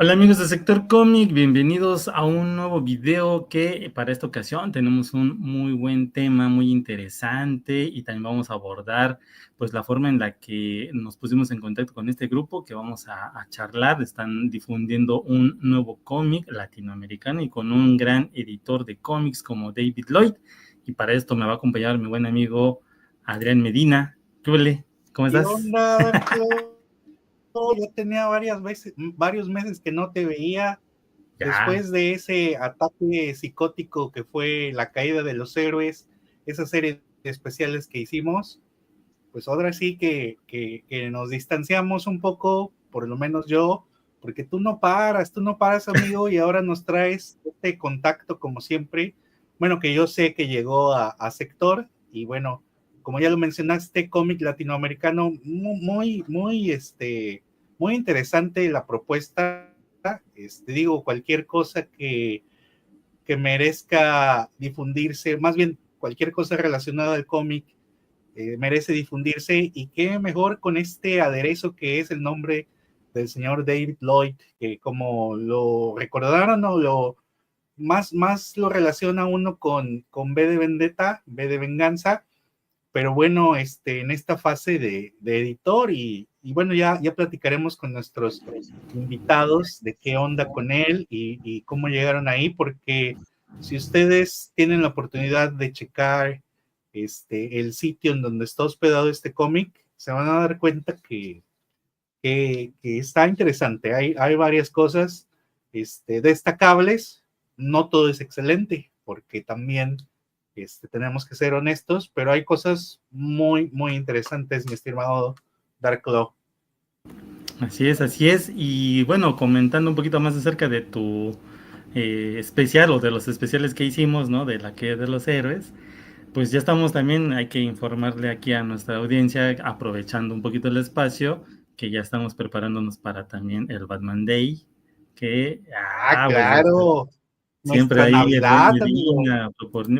Hola amigos del sector cómic, bienvenidos a un nuevo video que para esta ocasión tenemos un muy buen tema, muy interesante, y también vamos a abordar pues la forma en la que nos pusimos en contacto con este grupo que vamos a charlar. Están difundiendo un nuevo cómic latinoamericano y con un gran editor de cómics como David Lloyd, y para esto me va a acompañar mi buen amigo Adrián Medina. ¿Qué huele? ¿Cómo ¿Qué estás? onda, Darko? Ya tenía varios meses que no te veía. Ya. Después de ese ataque psicótico que fue La Caída de los Héroes, esa serie de especiales que hicimos, pues ahora sí que nos distanciamos un poco, por lo menos yo, porque tú no paras, amigo, y ahora nos traes este contacto como siempre. Bueno, que yo sé que llegó a Sector, y bueno, como ya lo mencionaste, cómic latinoamericano, muy interesante la propuesta. Digo, cualquier cosa que merezca difundirse, más bien cualquier cosa relacionada al cómic, merece difundirse, y qué mejor con este aderezo que es el nombre del señor David Lloyd, que como lo recordaron o más lo relaciona uno con B de Vendetta, B de Venganza, pero bueno, en esta fase de editor, y bueno, ya platicaremos con nuestros invitados de qué onda con él y cómo llegaron ahí, porque si ustedes tienen la oportunidad de checar el sitio en donde está hospedado este cómic, se van a dar cuenta que está interesante. Hay varias cosas destacables. No todo es excelente, porque también tenemos que ser honestos, pero hay cosas muy interesantes, mi estimado Dark Claw. Así es, así es. Y bueno, comentando un poquito más acerca de tu especial o de los especiales que hicimos, ¿no? De la que de los héroes, pues ya estamos también, hay que informarle aquí a nuestra audiencia, aprovechando un poquito el espacio, que ya estamos preparándonos para también el Batman Day, que, Ah, pues claro, siempre nuestra ahí el buen Navidad, amigo. Medina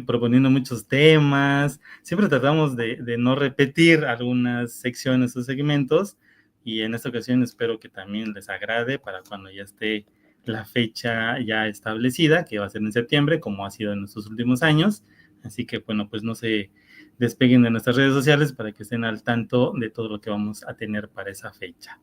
proponiendo muchos temas. Siempre tratamos de no repetir algunas secciones o segmentos, y en esta ocasión espero que también les agrade para cuando ya esté la fecha ya establecida, que va a ser en septiembre, como ha sido en estos últimos años. Así que bueno, pues no se despeguen de nuestras redes sociales para que estén al tanto de todo lo que vamos a tener para esa fecha.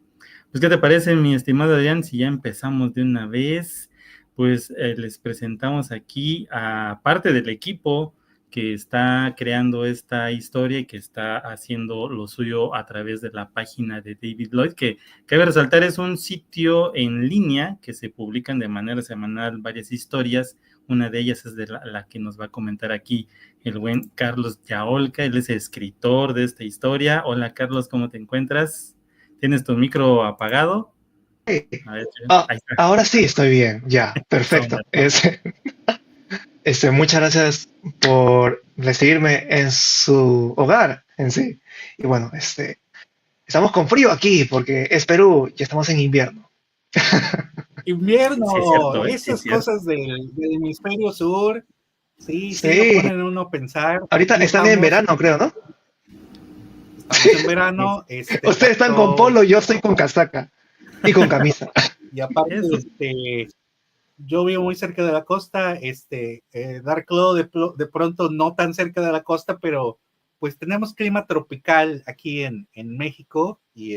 Pues, ¿qué te parece, mi estimado Adrián? Si ya empezamos de una vez, pues les presentamos aquí a parte del equipo que está creando esta historia y que está haciendo lo suyo a través de la página de David Lloyd, que cabe resaltar es un sitio en línea que se publican de manera semanal varias historias. Una de ellas es de la que nos va a comentar aquí el buen Carlos Yaolca. Él es escritor de esta historia. Hola Carlos, ¿cómo te encuentras? ¿Tienes tu micro apagado? A ver, Ah, ahí está. ahora sí estoy bien, ya, Eso, perfecto. Muchas gracias por recibirme en su hogar en sí. Y bueno, estamos con frío aquí porque es Perú y estamos en invierno. sí es Invierno, cierto, ¿eh? Sí es esas cierto. cosas del hemisferio sur, sí lo Sí, ponen a uno a pensar. ahorita Aquí están en verano, creo, ¿no? estamos en verano, Ustedes están con tanto, polo, yo estoy con casaca y con camisa. y aparte, Eso. yo vivo muy cerca de la costa, Dark Claw de pronto no tan cerca de la costa, pero pues tenemos clima tropical aquí en México, y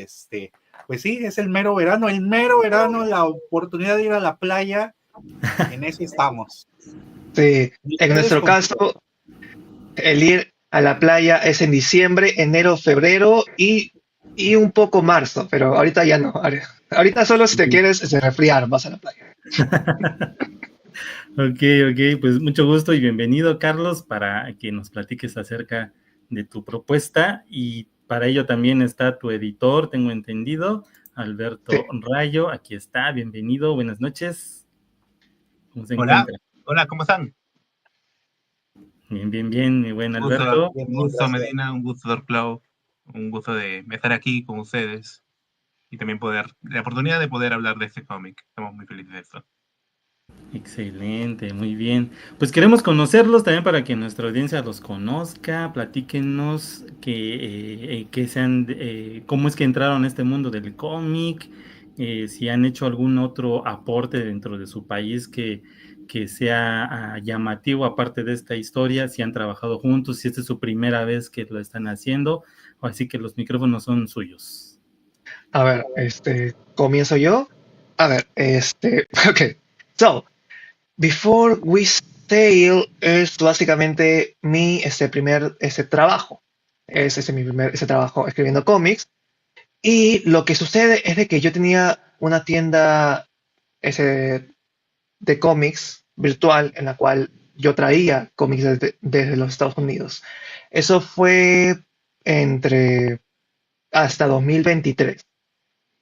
pues sí, es el mero verano, la oportunidad de ir a la playa, en eso estamos. Sí, ¿Y en ustedes nuestro con caso, el ir a la playa es en diciembre, enero, febrero y un poco marzo, pero ahorita ya no. Ahorita solo si te quieres resfriar, vas a la playa. Ok, ok, pues mucho gusto y bienvenido, Carlos, para que nos platiques acerca de tu propuesta. Y para ello también está tu editor, tengo entendido, Sí. Alberto Rayo. Aquí está, bienvenido, buenas noches. ¿Cómo se Hola, encuentra? hola, ¿cómo están? Bien, bien, bien, mi buen Un gusto, Alberto. bien, un bien, gusto gracias. Medina, un gusto Cloud, un gusto de estar aquí con ustedes y también la oportunidad de poder hablar de este cómic. Estamos muy felices de esto. Excelente, muy bien. Pues queremos conocerlos también para que nuestra audiencia los conozca. Platíquenos cómo es que entraron a este mundo del cómic, si han hecho algún otro aporte dentro de su país que sea llamativo aparte de esta historia, si han trabajado juntos, si esta es su primera vez que lo están haciendo, o así que los micrófonos son suyos. A ver, comienzo yo. A ver, ok. So, Before We Sail es básicamente mi primer trabajo. Es mi primer trabajo escribiendo cómics. Y lo que sucede es de que yo tenía una tienda ese, de cómics virtual en la cual yo traía cómics desde los Estados Unidos. Eso fue entre hasta 2023.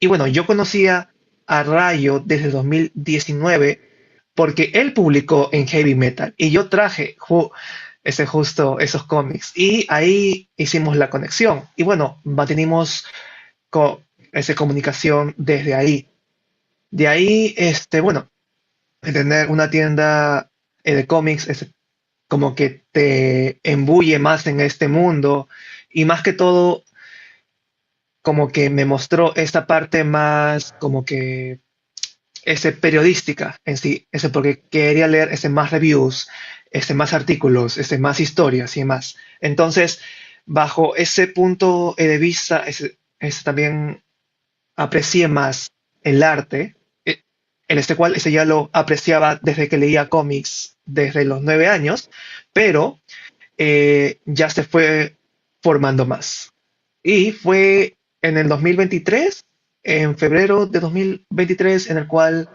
Y bueno, yo conocía a Rayo desde 2019 porque él publicó en Heavy Metal y yo traje justo esos cómics y ahí hicimos la conexión. Y bueno, mantenimos esa comunicación desde ahí. De ahí, bueno, tener una tienda de cómics es como que te embulle más en este mundo y más que todo como que me mostró esta parte más como que ese periodística en sí, ese porque quería leer ese más reviews, ese más artículos, ese más historias y más. Entonces, bajo ese punto de vista, ese también aprecié más el arte, cual ese ya lo apreciaba desde que leía cómics desde los 9 años, pero ya se fue formando más. Y fue en el 2023, en febrero de 2023, en el cual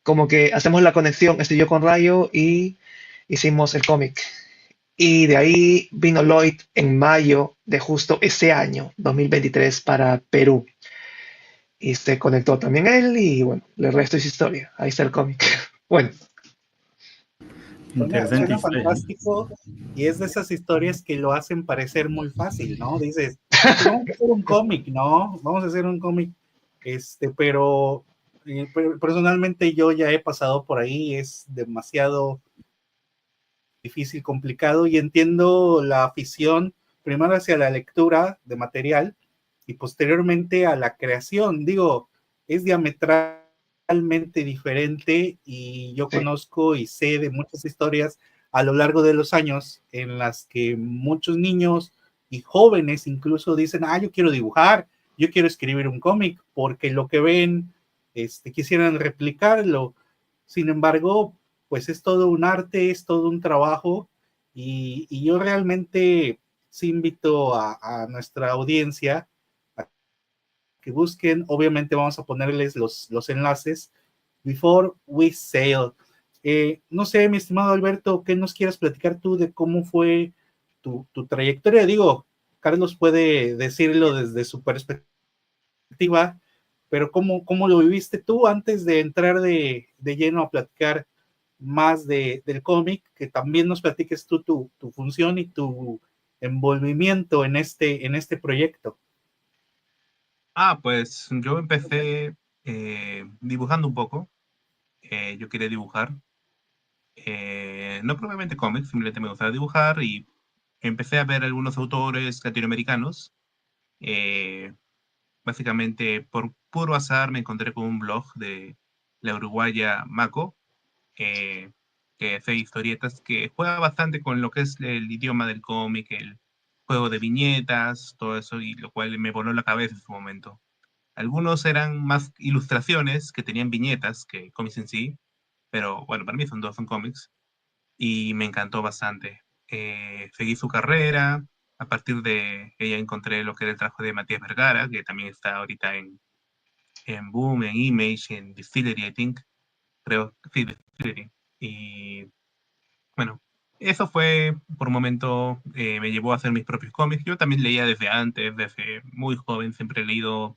como que hacemos la conexión, estoy yo con Rayo y hicimos el cómic. Y de ahí vino Lloyd en mayo de justo ese año, 2023, para Perú. Y se conectó también él y bueno, el resto es historia. Ahí está el cómic. Bueno, Interesante Suena historia. fantástico y es de esas historias que lo hacen parecer muy fácil, ¿no? Dices, pues vamos a hacer un cómic, ¿no? Vamos a hacer un cómic, pero personalmente yo ya he pasado por ahí, es demasiado difícil, complicado y entiendo la afición primero hacia la lectura de material y posteriormente a la creación. Digo, es diametralmente diferente y yo sí. conozco y sé de muchas historias a lo largo de los años en las que muchos niños y jóvenes incluso dicen, yo quiero dibujar, yo quiero escribir un cómic, porque lo que ven, quisieran replicarlo. Sin embargo, pues es todo un arte, es todo un trabajo y yo realmente sí invito a nuestra audiencia a que busquen, obviamente vamos a ponerles los enlaces, Before We Sail. No sé, mi estimado Alberto, ¿qué nos quieras platicar tú de cómo fue tu trayectoria? Digo, Carlos puede decirlo desde su perspectiva, pero ¿cómo lo viviste tú antes de entrar de lleno a platicar más del cómic? Que también nos platiques tú tu función y tu envolvimiento en este proyecto. Pues yo empecé dibujando un poco. Yo quería dibujar. No propiamente cómics, simplemente me gustaba dibujar y empecé a ver algunos autores latinoamericanos. Eh, Básicamente, por puro azar, me encontré con un blog de la uruguaya Mako, eh, que hace historietas, que juega bastante con lo que es el idioma del cómic, el juego de viñetas, todo eso, y lo cual me voló la cabeza en su momento. Algunos eran más ilustraciones que tenían viñetas que cómics en sí, pero bueno, para mí son cómics, y me encantó bastante. Seguí su carrera. A partir de ella encontré lo que era el trabajo de Matías Vergara, que también está ahorita en Boom, en Image, en Distillery, I think. Creo, sí, Distillery. Y bueno, eso fue, por un momento, me llevó a hacer mis propios cómics. Yo también leía desde antes, desde muy joven, siempre he leído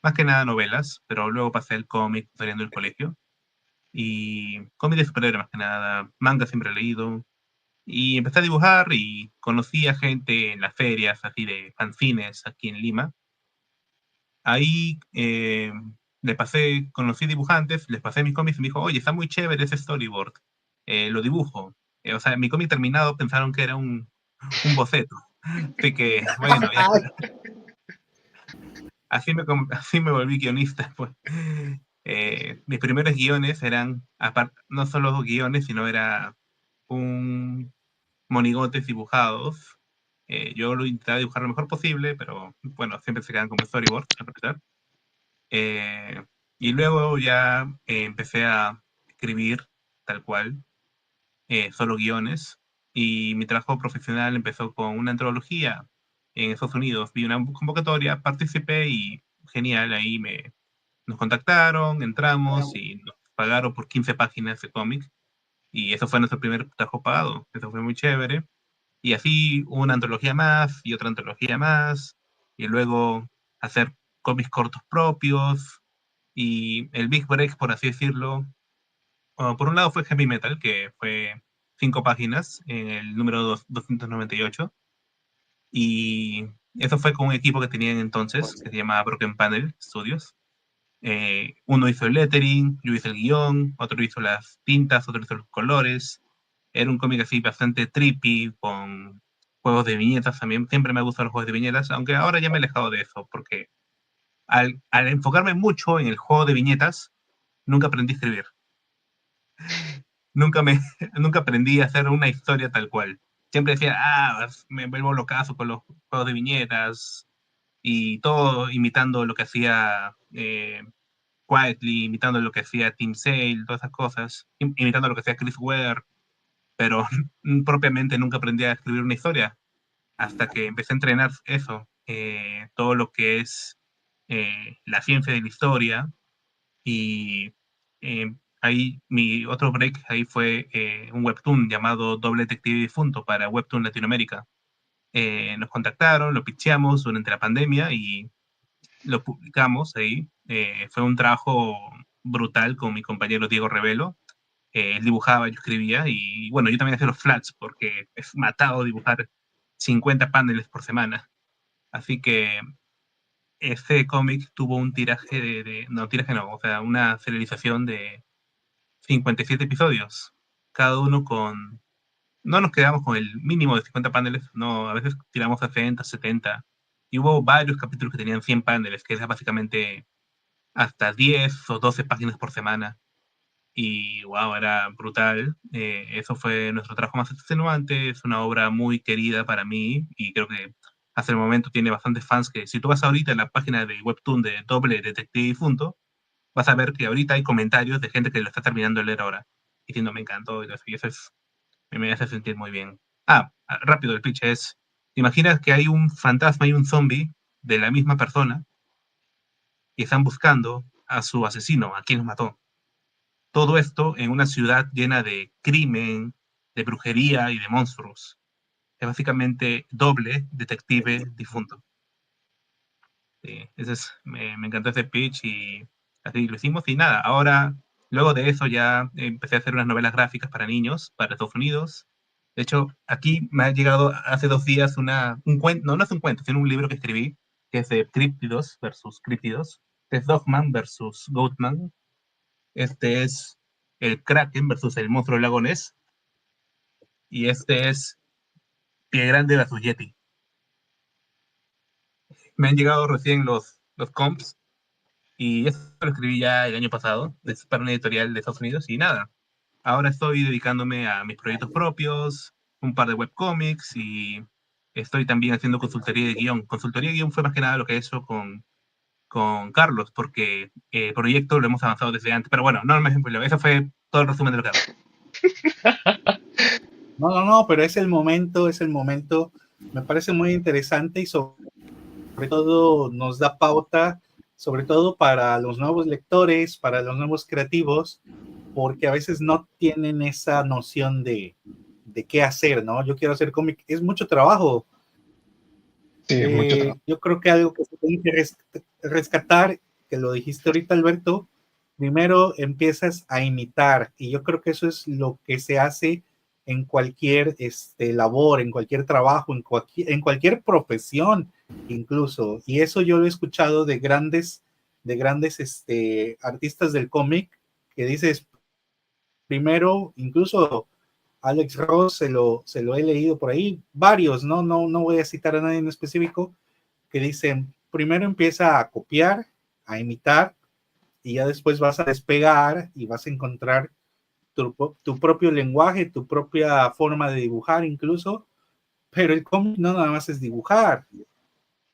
más que nada novelas, pero luego pasé al cómic saliendo del colegio. Y cómics de superhéroes más que nada, manga siempre he leído. Y empecé a dibujar y conocí a gente en las ferias, así de fanzines aquí en Lima. Ahí conocí dibujantes, les pasé mis cómics y me dijo, oye, está muy chévere ese storyboard, lo dibujo. O sea, mi cómic terminado pensaron que era un boceto. Así que, bueno, ya, así me volví guionista, pues. Mis primeros guiones eran, no solo guiones, sino era un monigotes dibujados. Yo lo intentaba dibujar lo mejor posible, pero bueno, siempre se quedan como storyboard, a pesar. Y luego ya empecé a escribir tal cual, solo guiones. Y mi trabajo profesional empezó con una antología en Estados Unidos. Vi una convocatoria, participé y genial, ahí nos contactaron, entramos y nos pagaron por 15 páginas de cómic. Y eso fue nuestro primer trabajo pagado. Eso fue muy chévere. Y así una antología más y otra antología más. Y luego hacer cómics cortos propios. Y el Big Break, por así decirlo, por un lado fue Heavy Metal, que fue 5 páginas en el número 298. Y eso fue con un equipo que tenían entonces, que se llamaba Broken Panel Studios. Uno hizo el lettering, yo hice el guión, otro hizo las tintas, otro hizo los colores. Era un cómic así bastante trippy, con juegos de viñetas también. Siempre me gustan los juegos de viñetas, aunque ahora ya me he alejado de eso, porque al enfocarme mucho en el juego de viñetas, nunca aprendí a escribir. Nunca, nunca aprendí a hacer una historia tal cual. Siempre decía, me vuelvo locazo con los juegos de viñetas y todo imitando lo que hacía Quietly, imitando lo que hacía Tim Sale, todas esas cosas, imitando lo que hacía Chris Ware, pero propiamente nunca aprendí a escribir una historia hasta que empecé a entrenar eso, todo lo que es la ciencia de la historia. Y ahí mi otro break ahí fue un webtoon llamado Doble Detective Difunto para Webtoon Latinoamérica. Nos contactaron, lo pitcheamos durante la pandemia y lo publicamos ahí. Fue un trabajo brutal con mi compañero Diego Revelo. Él dibujaba, yo escribía y bueno, yo también hacía los flats porque es matado dibujar 50 paneles por semana. Así que ese cómic tuvo un tiraje no, tiraje no, o sea, una serialización de 57 episodios, cada uno con, no nos quedamos con el mínimo de 50 paneles, no, a veces tiramos a 60, 70, y hubo varios capítulos que tenían 100 paneles, que es básicamente hasta 10 o 12 páginas por semana, y wow, era brutal. Eso fue nuestro trabajo más extenuante, es una obra muy querida para mí, y creo que hasta el momento tiene bastantes fans que si tú vas ahorita a la página de Webtoon de Doble Detective Difunto, vas a ver que ahorita hay comentarios de gente que lo está terminando de leer ahora, diciendo me encantó, y eso me hace sentir muy bien. Rápido, el pitch es, imaginas que hay un fantasma y un zombie de la misma persona y están buscando a su asesino, a quien los mató. Todo esto en una ciudad llena de crimen, de brujería y de monstruos. Es básicamente Doble Detective Difunto. Me encantó ese pitch y así lo hicimos y nada, ahora luego de eso ya empecé a hacer unas novelas gráficas para niños, para Estados Unidos. De hecho, aquí me ha llegado hace 2 días un cuento, no es un cuento, sino un libro que escribí, que es de Críptidos versus Críptidos, que es Dogman versus Goatman. Este es el Kraken versus el monstruo del lago Ness, y este es Pie Grande versus Yeti. Me han llegado recién los comps. Y eso lo escribí ya el año pasado, es para una editorial de Estados Unidos, y nada. Ahora estoy dedicándome a mis proyectos propios, un par de webcomics, y estoy también haciendo consultoría de guión. Consultoría de guión fue más que nada lo que he hecho con Carlos, porque el proyecto lo hemos avanzado desde antes. Pero bueno, no me ejemplo, eso fue todo el resumen de lo que hago. No, pero es el momento. Me parece muy interesante y sobre todo nos da pauta, sobre todo para los nuevos lectores, para los nuevos creativos, porque a veces no tienen esa noción de qué hacer, ¿no? Yo quiero hacer cómic, es mucho trabajo. Sí, mucho trabajo. Yo creo que algo que se tiene que rescatar, que lo dijiste ahorita, Alberto, primero empiezas a imitar, y yo creo que eso es lo que se hace en cualquier labor, en cualquier trabajo, en cualquier profesión incluso, y eso yo lo he escuchado de grandes artistas del cómic, que dices, primero, incluso Alex Ross se lo he leído por ahí, varios, no voy a citar a nadie en específico, que dicen, primero empieza a copiar, a imitar, y ya después vas a despegar y vas a encontrar tu propio lenguaje, tu propia forma de dibujar incluso, pero el cómic no nada más es dibujar,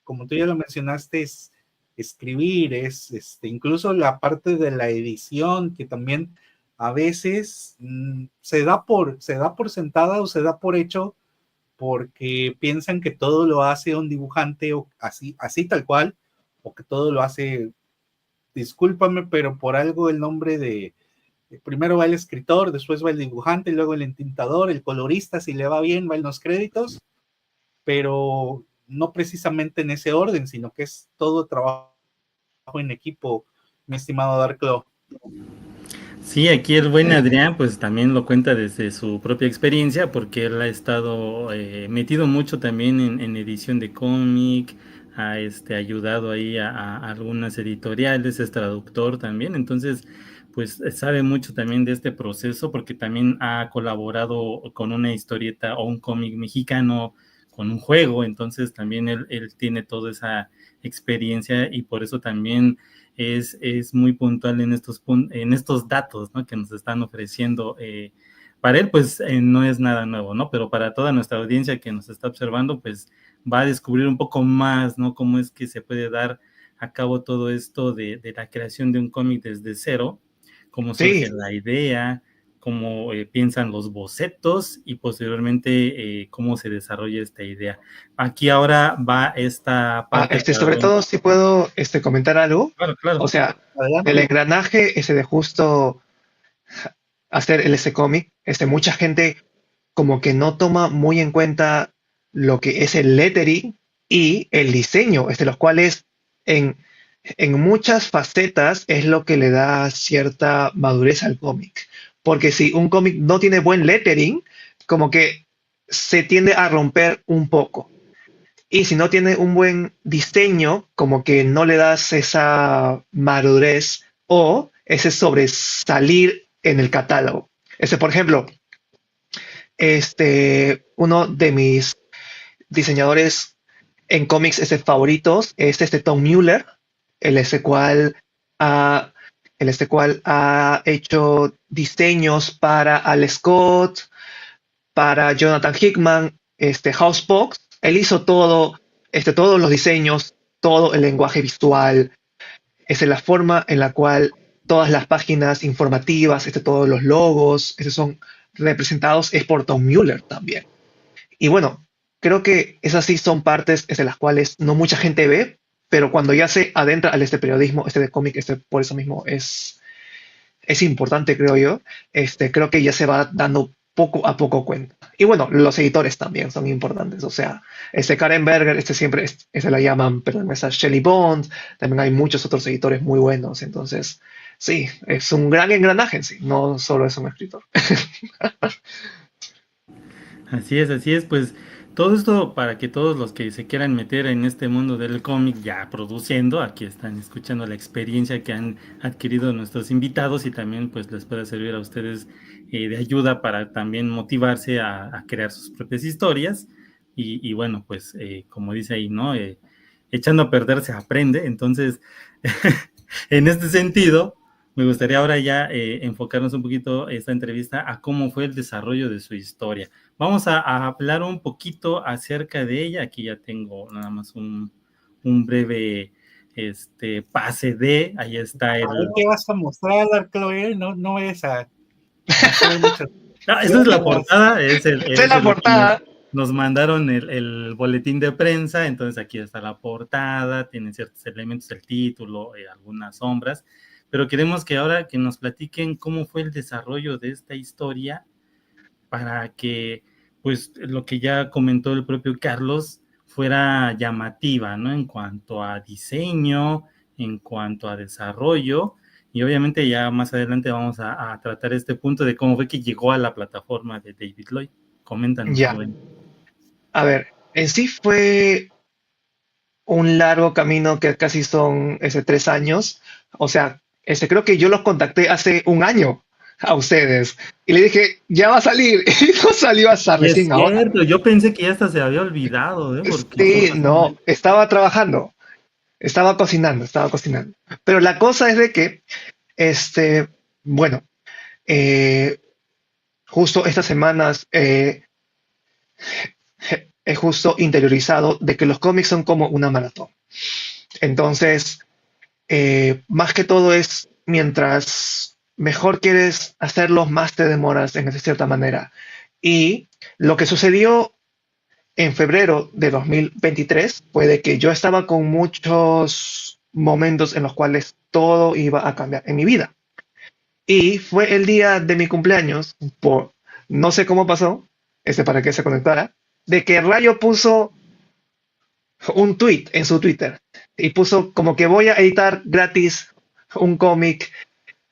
como tú ya lo mencionaste, es escribir, es incluso la parte de la edición, que también a veces se da por sentada o se da por hecho, porque piensan que todo lo hace un dibujante o así tal cual, o que todo lo hace, discúlpame, pero por algo el nombre de primero va el escritor, después va el dibujante, luego el entintador, el colorista, si le va bien, va en los créditos, pero no precisamente en ese orden, sino que es todo trabajo en equipo, mi estimado Darklo. Sí, aquí el buen Adrián pues también lo cuenta desde su propia experiencia, porque él ha estado metido mucho también en edición de cómic, ha ayudado ahí a algunas editoriales, es traductor también, entonces pues sabe mucho también de este proceso, porque también ha colaborado con una historieta o un cómic mexicano, con un juego, entonces también él tiene toda esa experiencia y por eso también es muy puntual en estos datos, ¿no?, que nos están ofreciendo. Para él, pues no es nada nuevo, ¿no? Pero para toda nuestra audiencia que nos está observando, pues va a descubrir un poco más, ¿no?, cómo es que se puede dar a cabo todo esto de la creación de un cómic desde cero, cómo surge la idea, cómo piensan los bocetos y posteriormente cómo se desarrolla esta idea. Aquí ahora va esta parte. Sobre todo, si puedo comentar algo. Claro, claro. O sea, Adelante. el engranaje ese de justo hacer ese cómic, mucha gente como que no toma muy en cuenta lo que es el lettering y el diseño, los cuales en muchas facetas es lo que le da cierta madurez al cómic. Porque si un cómic no tiene buen lettering, como que se tiende a romper un poco. Y si no tiene un buen diseño, como que no le das esa madurez o ese sobresalir en el catálogo. Por ejemplo, uno de mis diseñadores en cómics favoritos es Tom Mueller, el cual ha hecho diseños para Al Scott, para Jonathan Hickman, Housebox. Él hizo todo, todos los diseños, todo el lenguaje visual, la forma en la cual todas las páginas informativas, todos los logos, son representados, es por Tom Mueller también. Y bueno, creo que esas sí son partes de las cuales no mucha gente ve, pero cuando ya se adentra al periodismo, de cómic, por eso mismo es importante, creo yo. Creo que ya se va dando poco a poco cuenta. Y bueno, los editores también son importantes. O sea, Karen Berger, siempre la llaman, pero también está Shelley Bond, también hay muchos otros editores muy buenos. Entonces, sí, es un gran engranaje, sí, no solo es un escritor. Así es, pues todo esto para que todos los que se quieran meter en este mundo del cómic ya produciendo, aquí están escuchando la experiencia que han adquirido nuestros invitados y también pues les pueda servir a ustedes de ayuda para también motivarse a crear sus propias historias y bueno, pues como dice ahí, ¿no? Echando a perder se aprende, entonces en este sentido me gustaría ahora ya enfocarnos un poquito esta entrevista a cómo fue el desarrollo de su historia. Vamos a hablar un poquito acerca de ella. Aquí ya tengo nada más un breve pase de, ahí está el... ¿Qué vas a mostrar, Chloe? No vayas a... No, esta es la portada. Esta es la portada. Nos mandaron el boletín de prensa, entonces aquí está la portada, tiene ciertos elementos, el título, algunas sombras, pero queremos que ahora que nos platiquen cómo fue el desarrollo de esta historia para que, pues, lo que ya comentó el propio Carlos fuera llamativa, ¿no? En cuanto a diseño, en cuanto a desarrollo, y obviamente ya más adelante vamos a tratar este punto de cómo fue que llegó a la plataforma de David Lloyd. Coméntanos. Ya. A ver, en sí fue un largo camino que casi son 3 años. O sea, creo que yo los contacté hace un año a ustedes y le dije, ya va a salir, y no salió hasta recién ahora. Yo pensé que ya hasta se había olvidado, ¿eh? Porque sí, no, estaba trabajando. Estaba cocinando, estaba cocinando. Pero la cosa es de que, este, bueno, eh, justo estas semanas he justo interiorizado de que los cómics son como una maratón. Entonces, más que todo es mientras mejor quieres hacerlos, más te demoras en esa cierta manera. Y lo que sucedió en febrero de 2023 fue de que yo estaba con muchos momentos en los cuales todo iba a cambiar en mi vida. Y fue el día de mi cumpleaños, por no sé cómo pasó, para que se conectara, de que Rayo puso un tweet en su Twitter y puso como que voy a editar gratis un cómic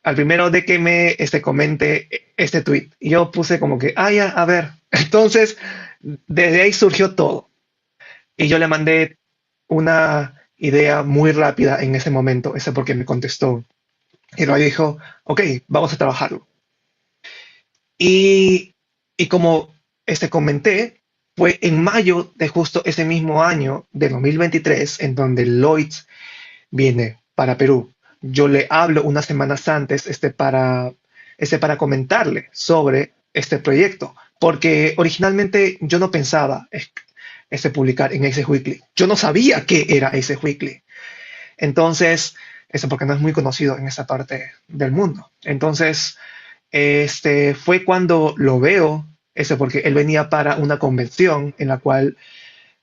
al primero de que me comente este tweet. Y yo puse como que, ah, ya, a ver. Entonces, desde ahí surgió todo. Y yo le mandé una idea muy rápida en ese momento, ese porque me contestó. Y Rayo dijo, ok, vamos a trabajarlo. Y, y como comenté, fue en mayo de justo ese mismo año, de 2023, en donde Lloyd viene para Perú. Yo le hablo unas semanas antes para comentarle sobre este proyecto, porque originalmente yo no pensaba publicar en Ace Weekly. Yo no sabía qué era Ace Weekly. Entonces, porque no es muy conocido en esa parte del mundo. Entonces, fue cuando lo veo, porque él venía para una convención en la cual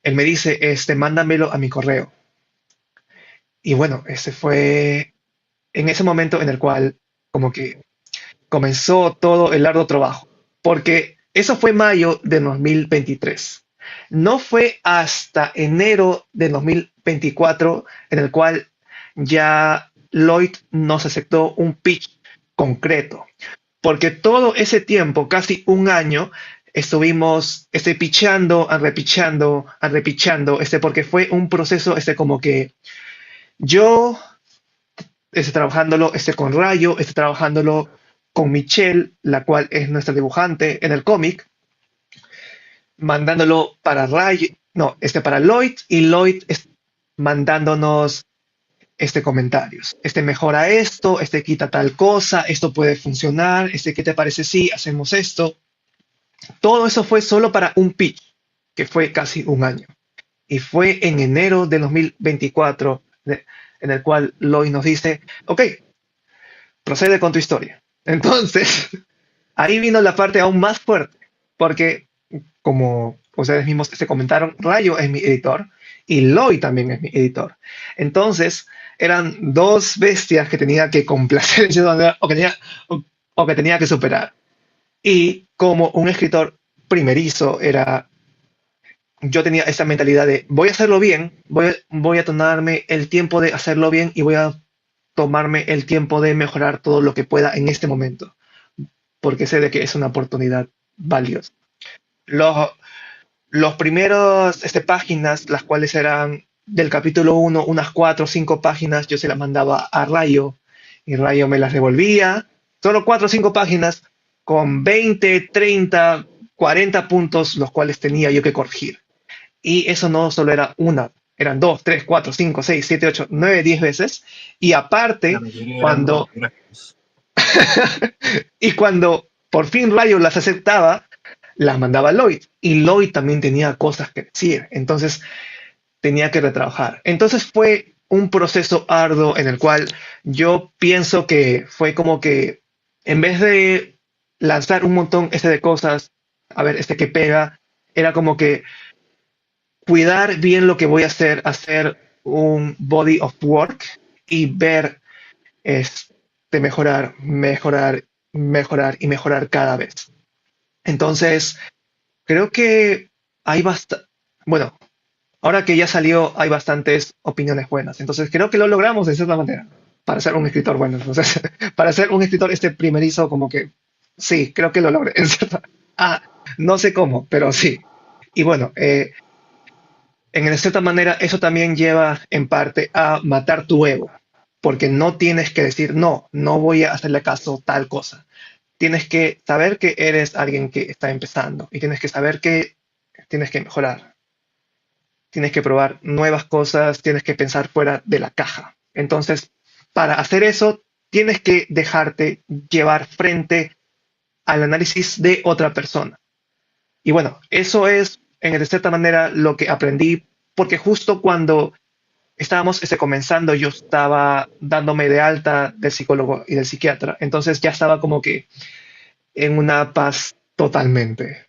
él me dice, mándamelo a mi correo. Y bueno, ese fue en ese momento en el cual como que comenzó todo el arduo trabajo, porque eso fue mayo de 2023. No fue hasta enero de 2024 en el cual ya Lloyd nos aceptó un pitch concreto, porque todo ese tiempo, casi un año, estuvimos pitchando, repichando, porque fue un proceso como que yo trabajándolo con Rayo, trabajándolo con Michelle, la cual es nuestra dibujante en el cómic, mandándolo para Rayo, no, para Lloyd, y Lloyd mandándonos comentarios. Mejora esto, quita tal cosa, esto puede funcionar, ¿qué te parece si hacemos esto? Todo eso fue solo para un pitch, que fue casi un año. Y fue en enero de 2024 en el cual Lloyd nos dice, ok, procede con tu historia. Entonces, ahí vino la parte aún más fuerte, porque como ustedes mismos se comentaron, Rayo es mi editor y Lloyd también es mi editor. Entonces, eran dos bestias que tenía que complacer o que tenía que superar. Y como un escritor primerizo yo tenía esa mentalidad de voy a hacerlo bien, voy a tomarme el tiempo de hacerlo bien y voy a tomarme el tiempo de mejorar todo lo que pueda en este momento, porque sé de que es una oportunidad valiosa. Los primeros páginas, las cuales eran del capítulo 1, unas 4 o 5 páginas, yo se las mandaba a Rayo y Rayo me las devolvía. Solo 4 o 5 páginas con 20, 30, 40 puntos, los cuales tenía yo que corregir. Y eso no solo era una, eran 2, 3, 4, 5, 6, 7, 8, 9, 10 veces. Y aparte, cuando por fin Rayo las aceptaba, las mandaba a Lloyd. Y Lloyd también tenía cosas que decir. Entonces, tenía que retrabajar. Entonces, fue un proceso arduo en el cual yo pienso que fue como que en vez de lanzar un montón de cosas, a ver, que pega, era como que cuidar bien lo que voy a hacer un body of work y ver mejorar y mejorar cada vez. Entonces, creo que hay bueno, ahora que ya salió, hay bastantes opiniones buenas. Entonces, creo que lo logramos de cierta manera para ser un escritor bueno. Entonces, para ser un escritor primerizo, como que sí, creo que lo logré. No sé cómo, pero sí. Y bueno, en cierta manera, eso también lleva en parte a matar tu ego, porque no tienes que decir, no voy a hacerle caso tal cosa. Tienes que saber que eres alguien que está empezando y tienes que saber que tienes que mejorar. tienes que probar nuevas cosas, tienes que pensar fuera de la caja. Entonces, para hacer eso, tienes que dejarte llevar frente al análisis de otra persona. Y bueno, eso es, de cierta manera, lo que aprendí, porque justo cuando estábamos comenzando, yo estaba dándome de alta del psicólogo y del psiquiatra, entonces ya estaba como que en una paz totalmente.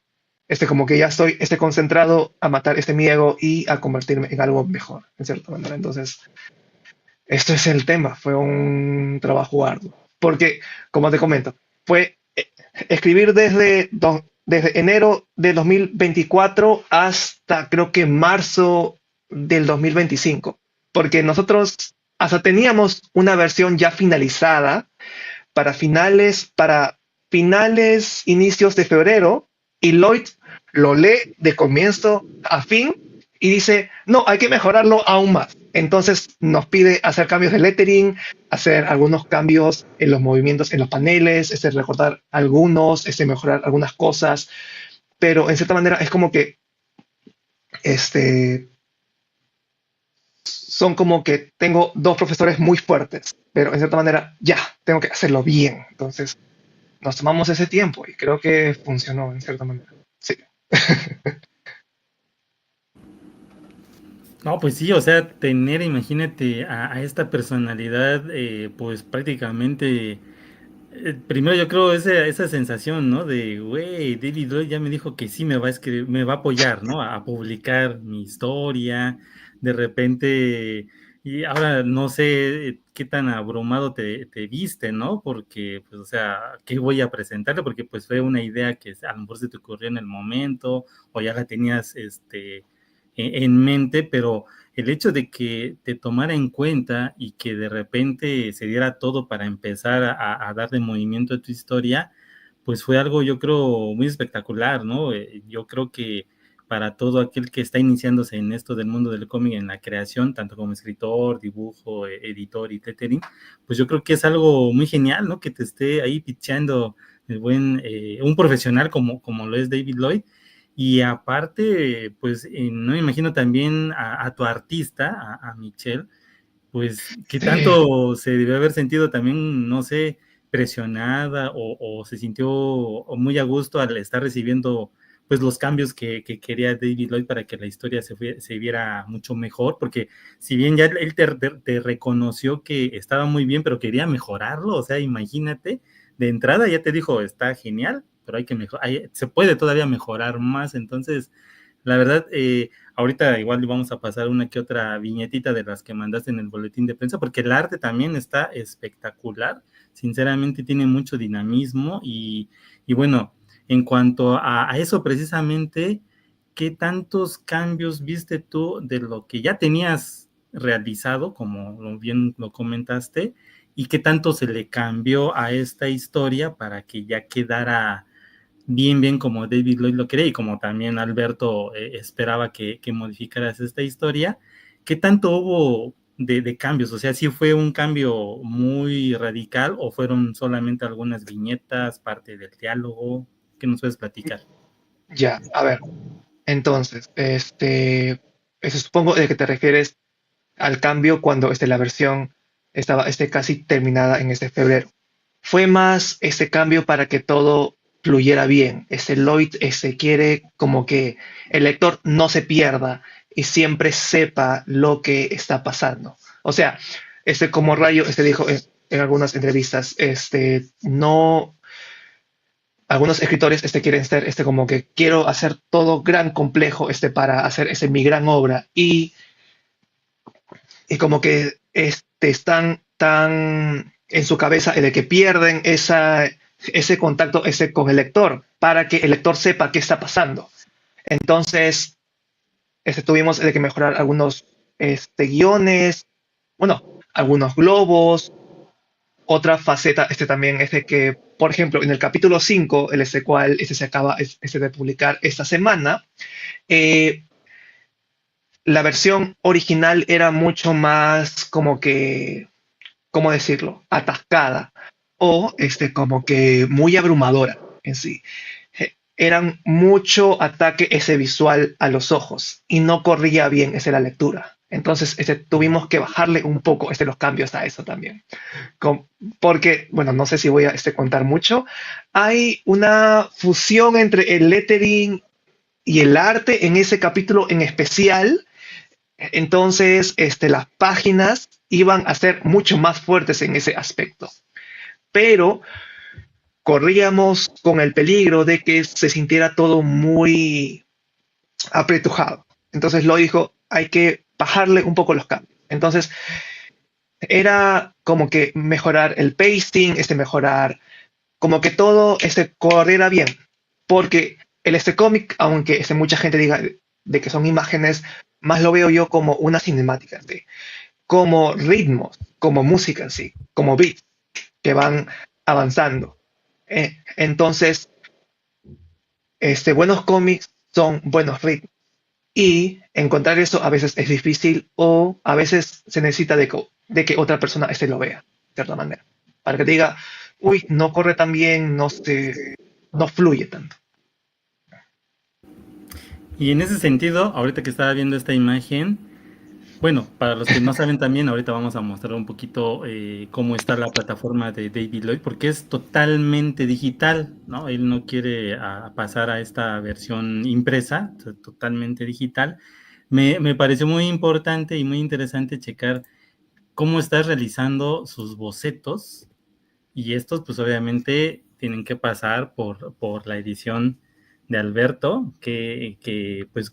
Como que ya estoy concentrado a matar mi ego y a convertirme en algo mejor, en cierta manera. Entonces, esto es el tema, fue un trabajo arduo. Porque, como te comento, fue escribir desde enero de 2024 hasta creo que marzo del 2025. Porque nosotros hasta teníamos una versión ya finalizada para finales, inicios de febrero, y Lloyd lo lee de comienzo a fin y dice, no, hay que mejorarlo aún más. Entonces nos pide hacer cambios de lettering, hacer algunos cambios en los movimientos, en los paneles, recortar algunos, mejorar algunas cosas, pero en cierta manera es como que son como que tengo dos profesores muy fuertes, pero en cierta manera ya, tengo que hacerlo bien. Entonces nos tomamos ese tiempo y creo que funcionó en cierta manera. Sí. No, pues sí, o sea, tener, imagínate, a esta personalidad, pues prácticamente, primero yo creo esa sensación, ¿no? De, güey, David Lloyd ya me dijo que sí me va a escribir, me va a apoyar, ¿no? A publicar mi historia, de repente, y ahora no sé qué tan abrumado te viste, ¿no? Porque, pues, o sea, ¿qué voy a presentarle? Porque, pues, fue una idea que a lo mejor se te ocurrió en el momento, o ya la tenías, en mente, pero el hecho de que te tomara en cuenta y que de repente se diera todo para empezar a darle movimiento a tu historia, pues fue algo, yo creo, muy espectacular, ¿no? Yo creo que para todo aquel que está iniciándose en esto del mundo del cómic, en la creación, tanto como escritor, dibujo, editor y lettering, pues yo creo que es algo muy genial, ¿no? Que te esté ahí pitchando un profesional como lo es David Lloyd. Y aparte, pues no me imagino también a tu artista, a Michelle, pues qué Sí. tanto se debe haber sentido también, no sé, presionada o se sintió muy a gusto al estar recibiendo pues los cambios que quería David Lloyd para que la historia se viera mucho mejor, porque si bien ya él te reconoció que estaba muy bien, pero quería mejorarlo, o sea, imagínate, de entrada ya te dijo, está genial, pero hay que mejorar, se puede todavía mejorar más, entonces, la verdad, ahorita igual vamos a pasar una que otra viñetita de las que mandaste en el boletín de prensa, porque el arte también está espectacular, sinceramente tiene mucho dinamismo y bueno, en cuanto a eso precisamente, ¿qué tantos cambios viste tú de lo que ya tenías realizado, como bien lo comentaste, y qué tanto se le cambió a esta historia para que ya quedara bien como David Lloyd lo quería y como también Alberto esperaba que modificaras esta historia? ¿Qué tanto hubo de cambios? O sea, ¿sí fue un cambio muy radical o fueron solamente algunas viñetas, parte del diálogo? ¿Qué nos puedes platicar? Ya, a ver, entonces, supongo de que te refieres al cambio cuando la versión estaba casi terminada en febrero. Fue más ese cambio para que todo fluyera bien. Lloyd quiere como que el lector no se pierda y siempre sepa lo que está pasando. O sea, como Rayo dijo en algunas entrevistas, no, algunos escritores quieren ser como que quiero hacer todo gran complejo para hacer mi gran obra y como que están tan en su cabeza de que pierden ese contacto con el lector para que el lector sepa qué está pasando. Entonces, tuvimos de que mejorar algunos guiones, bueno, algunos globos. Otra faceta también es de que, por ejemplo, en el capítulo 5, el cual se acaba de publicar esta semana, eh, la versión original era mucho más como que, ¿cómo decirlo? Atascada o como que muy abrumadora en sí. eran mucho ataque ese visual a los ojos y no corría bien esa la lectura. Entonces tuvimos que bajarle un poco los cambios a eso también. Com- Porque, bueno, no sé si voy a contar mucho. Hay una fusión entre el lettering y el arte en ese capítulo en especial. Entonces, las páginas iban a ser mucho más fuertes en ese aspecto. Pero corríamos con el peligro de que se sintiera todo muy apretujado. Entonces lo dijo, hay que bajarle un poco los cambios. Entonces era como que mejorar el pacing, mejorar, como que todo corriera bien. Porque cómic, aunque mucha gente diga de que son imágenes, más lo veo yo como una cinemática, ¿sí? Como ritmos, como música en sí, como beats que van avanzando. Entonces, buenos cómics son buenos ritmos. Y encontrar eso a veces es difícil o a veces se necesita de que otra persona lo vea, de cierta manera. Para que te diga, uy, no corre tan bien, no fluye tanto. Y en ese sentido, ahorita que estaba viendo esta imagen, bueno, para los que no saben también, ahorita vamos a mostrar un poquito cómo está la plataforma de David Lloyd, porque es totalmente digital, ¿no? Él no quiere pasar a esta versión impresa, totalmente digital. Me pareció muy importante y muy interesante checar cómo está realizando sus bocetos, y estos pues obviamente tienen que pasar por la edición de Alberto, pues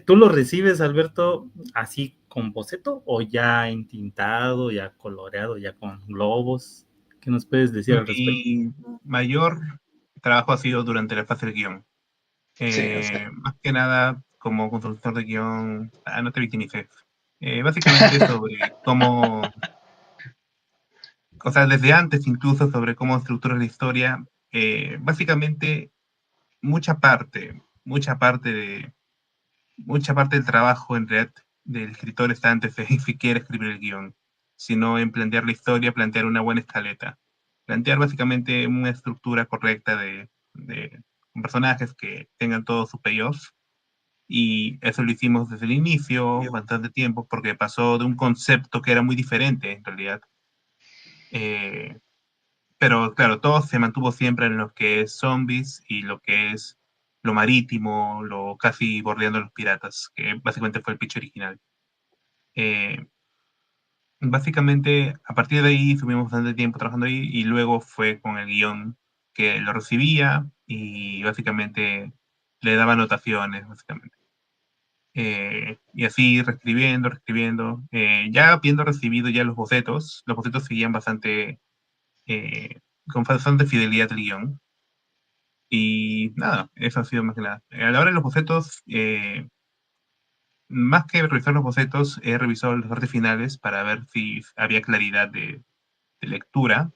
tú lo recibes, Alberto, así con boceto o ya entintado, ya coloreado, ya con globos. ¿Qué nos puedes decir al respecto? Mi mayor trabajo ha sido durante la fase del guión. Sí, o sea. Más que nada, como consultor de guión, no te victimices. Básicamente sobre cómo, o sea, desde antes incluso sobre cómo estructuras la historia, básicamente mucha parte del trabajo en realidad del escritor está antes de siquiera escribir el guión, sino en plantear la historia, plantear una buena escaleta, plantear básicamente una estructura correcta de personajes que tengan todos sus payoffs. Y eso lo hicimos desde el inicio, bastante tiempo, porque pasó de un concepto que era muy diferente en realidad. Pero claro, todo se mantuvo siempre en lo que es zombies y lo que es lo marítimo, lo casi bordeando a los piratas, que básicamente fue el pitch original. Eh, Básicamente, a partir de ahí estuvimos bastante tiempo trabajando ahí y luego fue con el guión que lo recibía y básicamente le daba anotaciones, básicamente. Y así reescribiendo. Ya habiendo recibido ya los bocetos seguían eh, con bastante fidelidad al guión. Y nada, eso ha sido más que nada. A la hora de los bocetos, más que revisar los bocetos, he revisado los artes finales para ver si había claridad de lectura.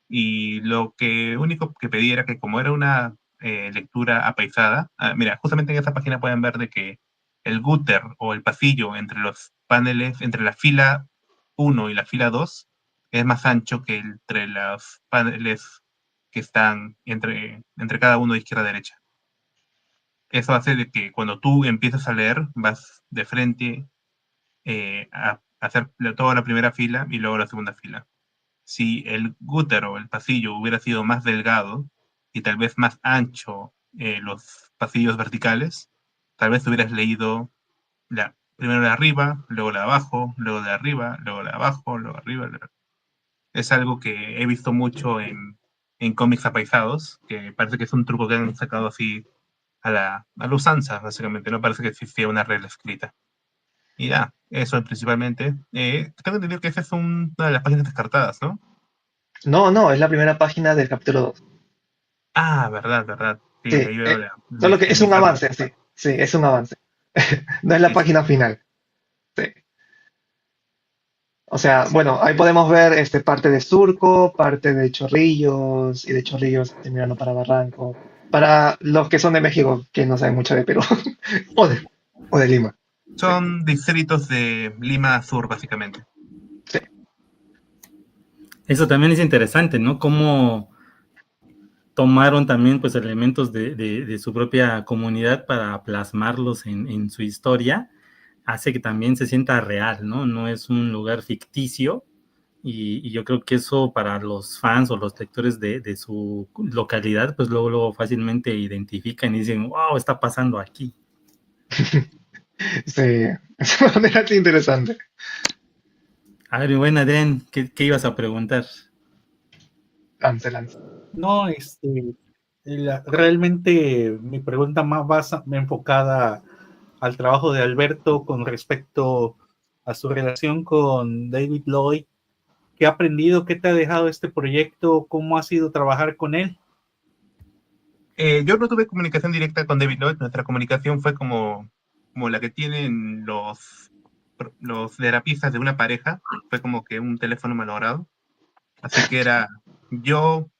Y lo que único que pedí era que como era una lectura apaisada, mira, justamente en esta página pueden ver de que el gutter o el pasillo entre los paneles, entre la fila 1 y la fila 2, es más ancho que entre los paneles que están entre cada uno de izquierda a derecha. Eso hace de que cuando tú empiezas a leer, vas de frente a hacer toda la primera fila y luego la segunda fila. Si el gutter o el pasillo hubiera sido más delgado y tal vez más ancho los pasillos verticales, tal vez hubieras leído primero la de arriba, luego la de abajo, luego de arriba, luego la de abajo, luego de arriba. Es algo que he visto mucho en cómics apaisados, que parece que es un truco que han sacado así a la usanza, básicamente. No parece que existía una regla escrita. Y ya, eso principalmente. Tengo entendido que esa es una de las páginas descartadas, ¿no? No, no, es la primera página del capítulo 2. Ah, verdad. Sí, Sí, ahí veo solo que es un el avance, sí. Sí, es un avance. No es la sí, sí. página final. Sí. O sea, bueno, ahí podemos ver parte de Surco, parte de Chorrillos y de Chorrillos terminando para Barranco. Para los que son de México, que no saben mucho de Perú o de Lima. Sí, Son distritos de Lima Sur, básicamente. Eso también es interesante, ¿no? Cómo tomaron también pues elementos de su propia comunidad para plasmarlos en su historia, hace que también se sienta real, ¿no? No es un lugar ficticio, y yo creo que eso para los fans o los lectores de su localidad, pues luego fácilmente identifican y dicen, wow, está pasando aquí. Sí, es una manera así interesante. A ver, bueno, Adrián, ¿qué ibas a preguntar? Lance, lance. No, realmente mi pregunta más enfocada al trabajo de Alberto con respecto a su relación con David Lloyd. ¿Qué ha aprendido? ¿Qué te ha dejado este proyecto? ¿Cómo ha sido trabajar con él? Yo no tuve comunicación directa con David Lloyd. Nuestra comunicación fue como la que tienen los terapistas de una pareja. Fue como que un teléfono malogrado. Así que era yo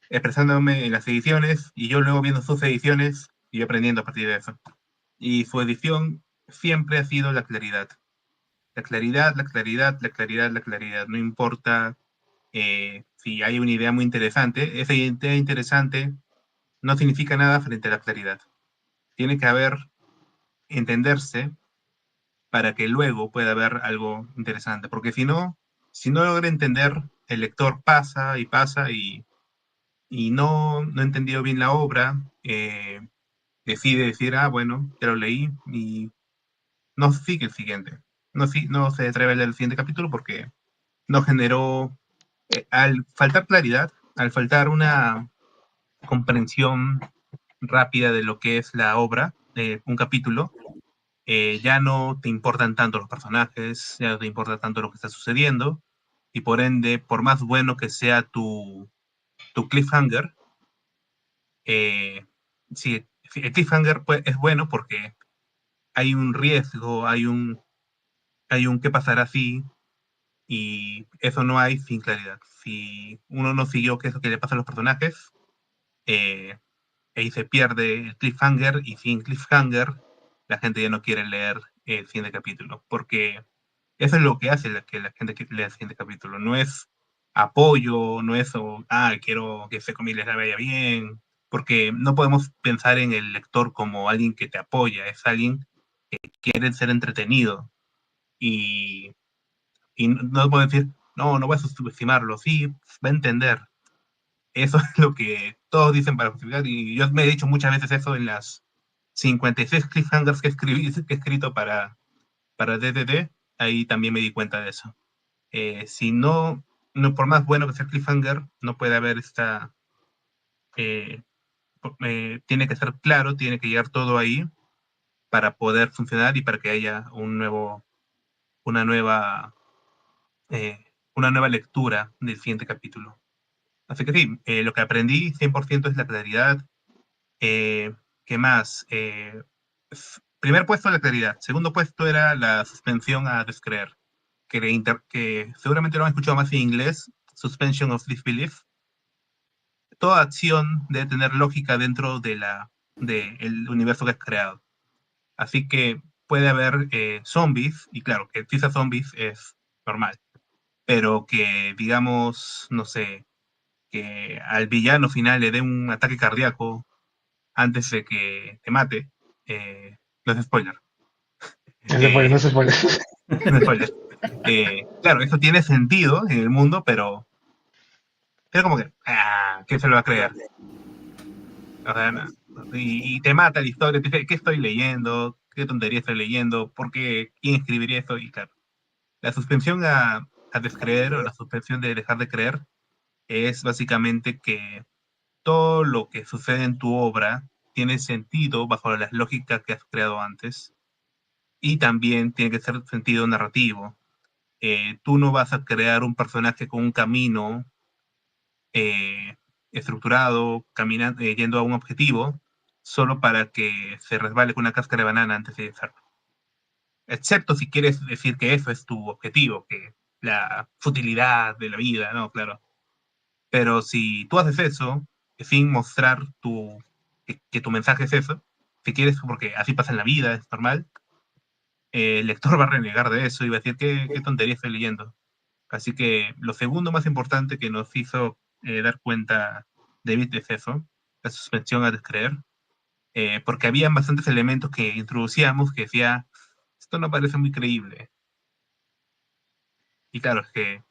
expresándome en las ediciones y yo luego viendo sus ediciones y yo aprendiendo a partir de eso. Y su edición siempre ha sido la claridad. La claridad, la claridad, la claridad, la claridad. No importa si hay una idea muy interesante. Esa idea interesante no significa nada frente a la claridad. Tiene que entenderse para que luego pueda haber algo interesante. Porque si no logra entender, el lector pasa y pasa y no ha entendido bien la obra, decide decir, bueno, ya lo leí y no sigue el siguiente. No se atreve a leer el siguiente capítulo porque no generó, al faltar claridad, al faltar una comprensión rápida de lo que es la obra, un capítulo, ya no te importan tanto los personajes, ya no te importa tanto lo que está sucediendo, y por ende, por más bueno que sea tu cliffhanger, sí, el cliffhanger pues, es bueno porque hay un riesgo, hay un qué pasará si, y eso no hay sin claridad. Si uno no siguió qué es lo que le pasa a los personajes, ahí se pierde el cliffhanger, y sin cliffhanger la gente ya no quiere leer el siguiente capítulo, porque eso es lo que hace que la gente lea el siguiente capítulo. No es apoyo, no es, quiero que ese cómic les vaya bien, porque no podemos pensar en el lector como alguien que te apoya, es alguien que quiere ser entretenido, y no puedo decir, no voy a subestimarlo, sí, va a entender. Eso es lo que todos dicen para justificar, y yo me he dicho muchas veces eso en las 56 cliffhangers que he escrito para DDD. Ahí también me di cuenta de eso. Si por más bueno que sea el cliffhanger, no puede haber eh, tiene que ser claro, tiene que llegar todo ahí para poder funcionar y para que haya una nueva eh, una nueva lectura del siguiente capítulo. Así que sí, lo que aprendí 100% es la claridad. ¿Qué más? Primer puesto, la claridad. Segundo puesto era la suspensión a descreer, que seguramente lo han escuchado más en inglés, suspension of disbelief. Toda acción debe tener lógica dentro del universo que has creado. Así que puede haber zombies, y claro, que exista zombies es normal, pero que, digamos, no sé, que al villano final le dé un ataque cardíaco antes de que te mate, no es spoiler. No se puede, no se puede. No es spoiler. Claro, eso tiene sentido en el mundo, pero como que, ¿qué se lo va a creer? O sea, y te mata la historia, te dice, ¿qué estoy leyendo? ¿Qué tontería estoy leyendo? ¿Por qué? ¿Quién escribiría eso? Y claro, la suspensión a descreer, o la suspensión de dejar de creer, es básicamente que todo lo que sucede en tu obra tiene sentido bajo las lógicas que has creado antes, y también tiene que ser sentido narrativo. Tú no vas a crear un personaje con un camino eh, estructurado, yendo a un objetivo, solo para que se resbale con una cáscara de banana antes de hacerlo. Excepto si quieres decir que eso es tu objetivo, que la futilidad de la vida, ¿no? Claro. Pero si tú haces eso sin mostrar que tu mensaje es eso, si quieres, porque así pasa en la vida, es normal, el lector va a renegar de eso y va a decir, ¿qué tontería estoy leyendo? Así que lo segundo más importante que nos hizo dar cuenta David es eso, la suspensión a descreer, porque habían bastantes elementos que introducíamos que decía, esto no parece muy creíble. Y claro, es que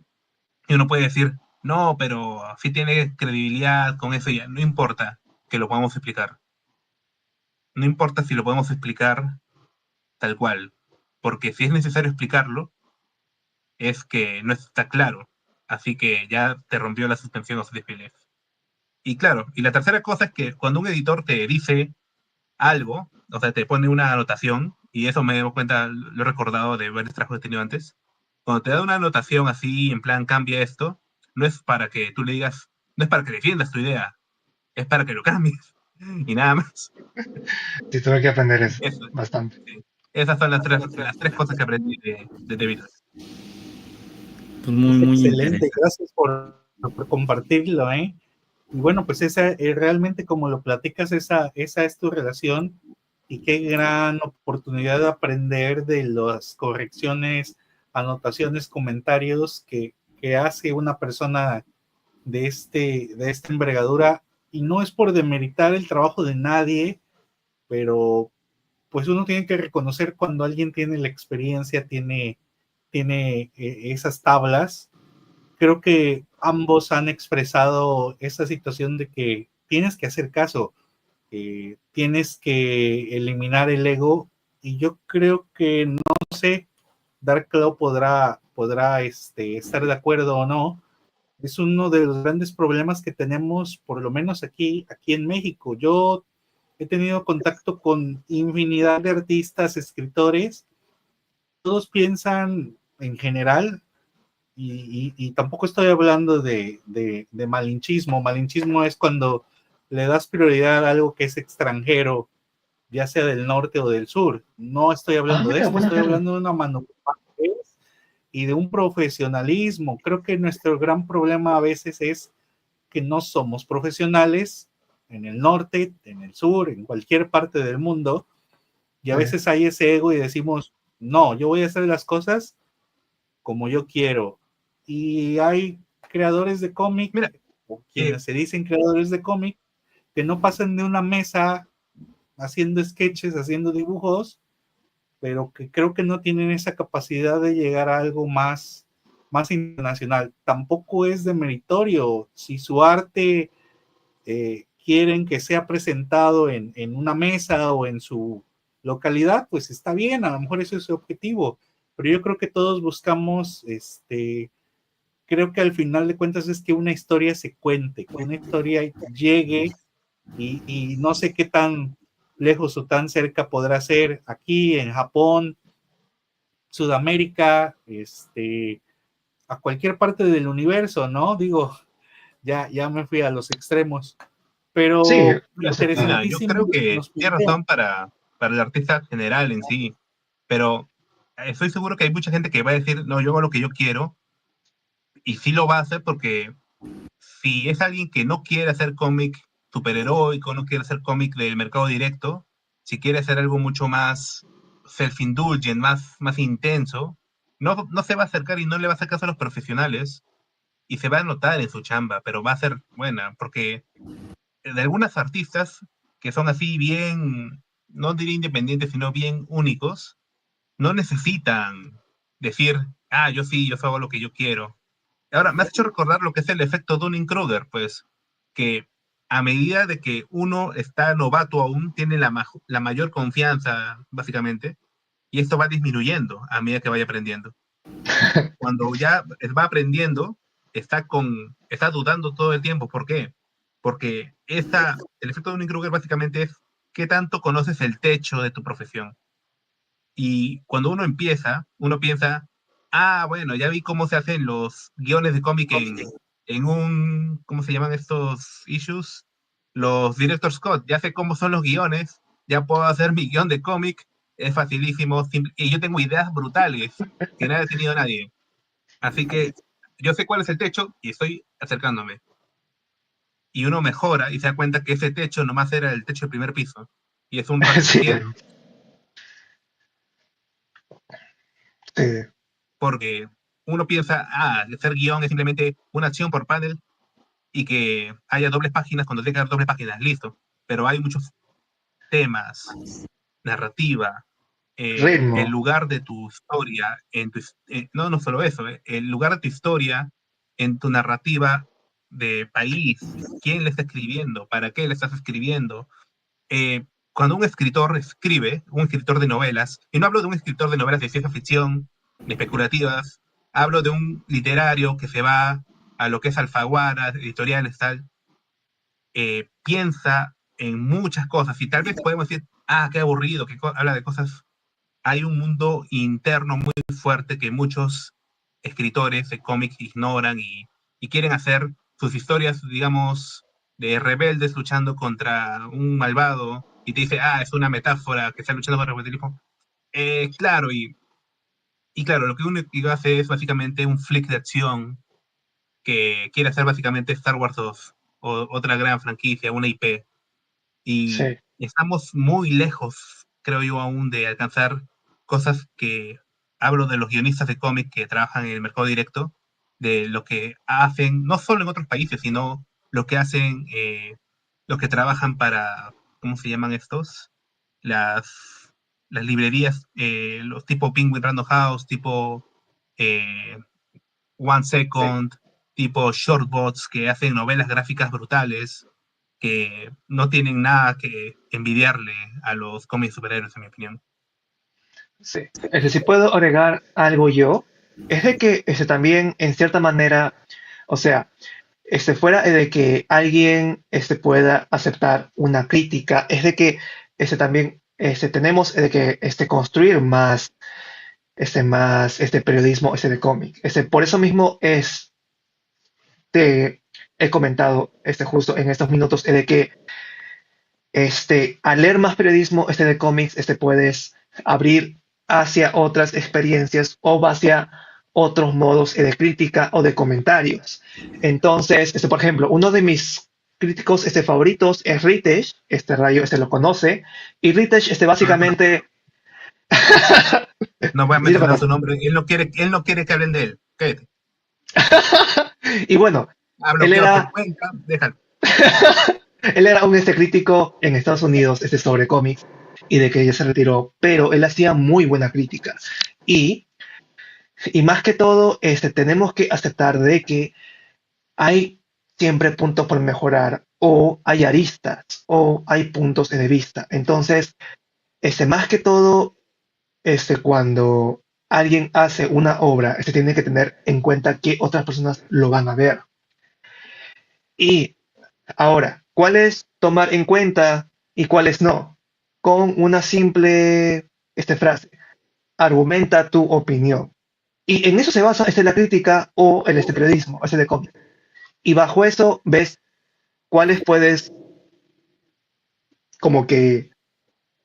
uno puede decir, no, pero sí tiene credibilidad con eso ya, no importa que lo podamos explicar. No importa si lo podemos explicar tal cual, porque si es necesario explicarlo, es que no está claro. Así que ya te rompió la suspensión o desfiles. Y claro, y la tercera cosa es que cuando un editor te dice algo, o sea, te pone una anotación, y eso me doy cuenta, lo he recordado de varios trabajos que he tenido antes, cuando te da una anotación así, en plan, cambia esto, no es para que tú le digas, no es para que defiendas tu idea, es para que lo cambies, y nada más. Sí, tuve que aprender eso Eso, bastante. sí. Esas son las tres cosas que aprendí de David. Pues muy, Es muy excelente, interesante. gracias por compartirlo, ¿eh? Y bueno, pues esa realmente como lo platicas, esa es tu relación y qué gran oportunidad de aprender de las correcciones, anotaciones, comentarios que hace una persona de esta envergadura. Y no es por demeritar el trabajo de nadie, pero pues uno tiene que reconocer cuando alguien tiene la experiencia, tiene esas tablas. Creo que ambos han expresado esa situación de que tienes que hacer caso, tienes que eliminar el ego, y yo creo que, no sé, Dark Claw podrá estar de acuerdo o no. Es uno de los grandes problemas que tenemos, por lo menos aquí en México. Yo he tenido contacto con infinidad de artistas, escritores, todos piensan en general, y tampoco estoy hablando de malinchismo. Malinchismo es cuando le das prioridad a algo que es extranjero, ya sea del norte o del sur. No estoy Ah, hablando de mira, esto, buena estoy cara. hablando de una manufactura y de un profesionalismo. Creo que nuestro gran problema a veces es que no somos profesionales en el norte, en el sur, en cualquier parte del mundo, y a Sí. veces hay ese ego y decimos, no, yo voy a hacer las cosas como yo quiero. Y hay creadores de cómic, Mira, o eh, quienes se dicen creadores de cómic, que no pasan de una mesa haciendo sketches, haciendo dibujos, pero que creo que no tienen esa capacidad de llegar a algo más internacional. Tampoco es de meritorio. Si su arte quieren que sea presentado en una mesa o en su localidad, pues está bien, a lo mejor ese es su objetivo, pero yo creo que todos buscamos, creo que al final de cuentas es que una historia se cuente, que una historia llegue, y no sé qué tan lejos o tan cerca podrá ser aquí en Japón, Sudamérica, a cualquier parte del universo, ¿no? Digo, ya me fui a los extremos, Sí, pero lo aceptable. mira, yo interesantísimo creo lo que que nos tiene plantea. razón para el artista general en sí, pero estoy seguro que hay mucha gente que va a decir, no, yo hago lo que yo quiero, y sí lo va a hacer porque si es alguien que no quiere hacer cómic superheroico, no quiere hacer cómic del mercado directo, si quiere hacer algo mucho más self-indulgent, más intenso, no se va a acercar y no le va a hacer caso a los profesionales y se va a notar en su chamba, pero va a ser buena, porque de algunas artistas que son así bien, no diría independientes, sino bien únicos, no necesitan decir, yo sí, yo hago lo que yo quiero. Ahora, me has hecho recordar lo que es el efecto Dunning-Kruger, pues, que a medida de que uno está novato aún, tiene la mayor confianza, básicamente, y esto va disminuyendo a medida que vaya aprendiendo. Cuando ya va aprendiendo, está dudando todo el tiempo. ¿Por qué? Porque el efecto Dunning-Kruger básicamente es qué tanto conoces el techo de tu profesión. Y cuando uno piensa, bueno, ya vi cómo se hacen los guiones de cómic ¿cómo se llaman estos issues? Los Director's Cut, ya sé cómo son los guiones, ya puedo hacer mi guión de cómic, es facilísimo, y yo tengo ideas brutales que nadie ha tenido nadie. Así que yo sé cuál es el techo y estoy acercándome. Y uno mejora y se da cuenta que ese techo nomás era el techo del primer piso. Y es un Sí, rascacielos. sí. Porque uno piensa, hacer guión es simplemente una acción por panel. y que haya dobles páginas cuando tenga que haber dobles páginas, listo. Pero hay muchos temas, narrativa, el Ritmo. lugar de tu historia, no solo eso, el lugar de tu historia en tu narrativa de país, quién le está escribiendo, para qué le estás escribiendo. Cuando un escritor escribe, un escritor de novelas, y no hablo de un escritor de novelas de ciencia ficción, ni especulativas, hablo de un literario que se va a lo que es Alfaguara, editoriales, tal, piensa en muchas cosas, y tal vez podemos decir, qué aburrido, que habla de cosas. Hay un mundo interno muy fuerte que muchos escritores de cómics ignoran y quieren hacer sus historias, digamos, de rebeldes luchando contra un malvado, y te dice, es una metáfora que está luchando contra el rebelderismo. Claro, y claro, lo que uno hace es básicamente un flick de acción que quiere hacer básicamente Star Wars 2 o otra gran franquicia, una IP. Y Sí. estamos muy lejos, creo yo, aún de alcanzar cosas que hablo de los guionistas de cómic que trabajan en el mercado directo, de lo que hacen, no solo en otros países, sino lo que hacen los que trabajan para, ¿cómo se llaman estos? Las librerías, los tipo Penguin Random House, tipo eh, One Sí. Second, tipo Shortbots, que hacen novelas gráficas brutales, que no tienen nada que envidiarle a los cómics superhéroes, en mi opinión. Sí. Es decir, si puedo agregar algo yo, es de que también, en cierta manera, o sea, fuera de que alguien pueda aceptar una crítica, es de que también tenemos de que construir más, periodismo de cómic. Por eso mismo te he comentado justo en estos minutos de que al leer más periodismo de cómics, puedes abrir hacia otras experiencias o hacia otros modos de crítica o de comentarios. Entonces, por ejemplo, uno de mis críticos favoritos es Ritesh, Rayo lo conoce, y Ritesh básicamente... No voy a Sí lo mencionar su conoce. nombre, él no quiere que hablen de él. Cállate. Y bueno, Ha él bloqueado tu era, cuenta, déjalo. él era un crítico en Estados Unidos sobre cómics y de que ya se retiró, pero él hacía muy buena crítica. Y más que todo, tenemos que aceptar de que hay siempre puntos por mejorar o hay aristas o hay puntos de vista. Entonces, más que todo, cuando alguien hace una obra, tiene que tener en cuenta que otras personas lo van a ver. Y ahora, ¿cuáles tomar en cuenta y cuáles no? Con una simple frase, argumenta tu opinión. Y en eso se basa la crítica o el periodismo, de cómic. Y bajo eso ves cuáles puedes como que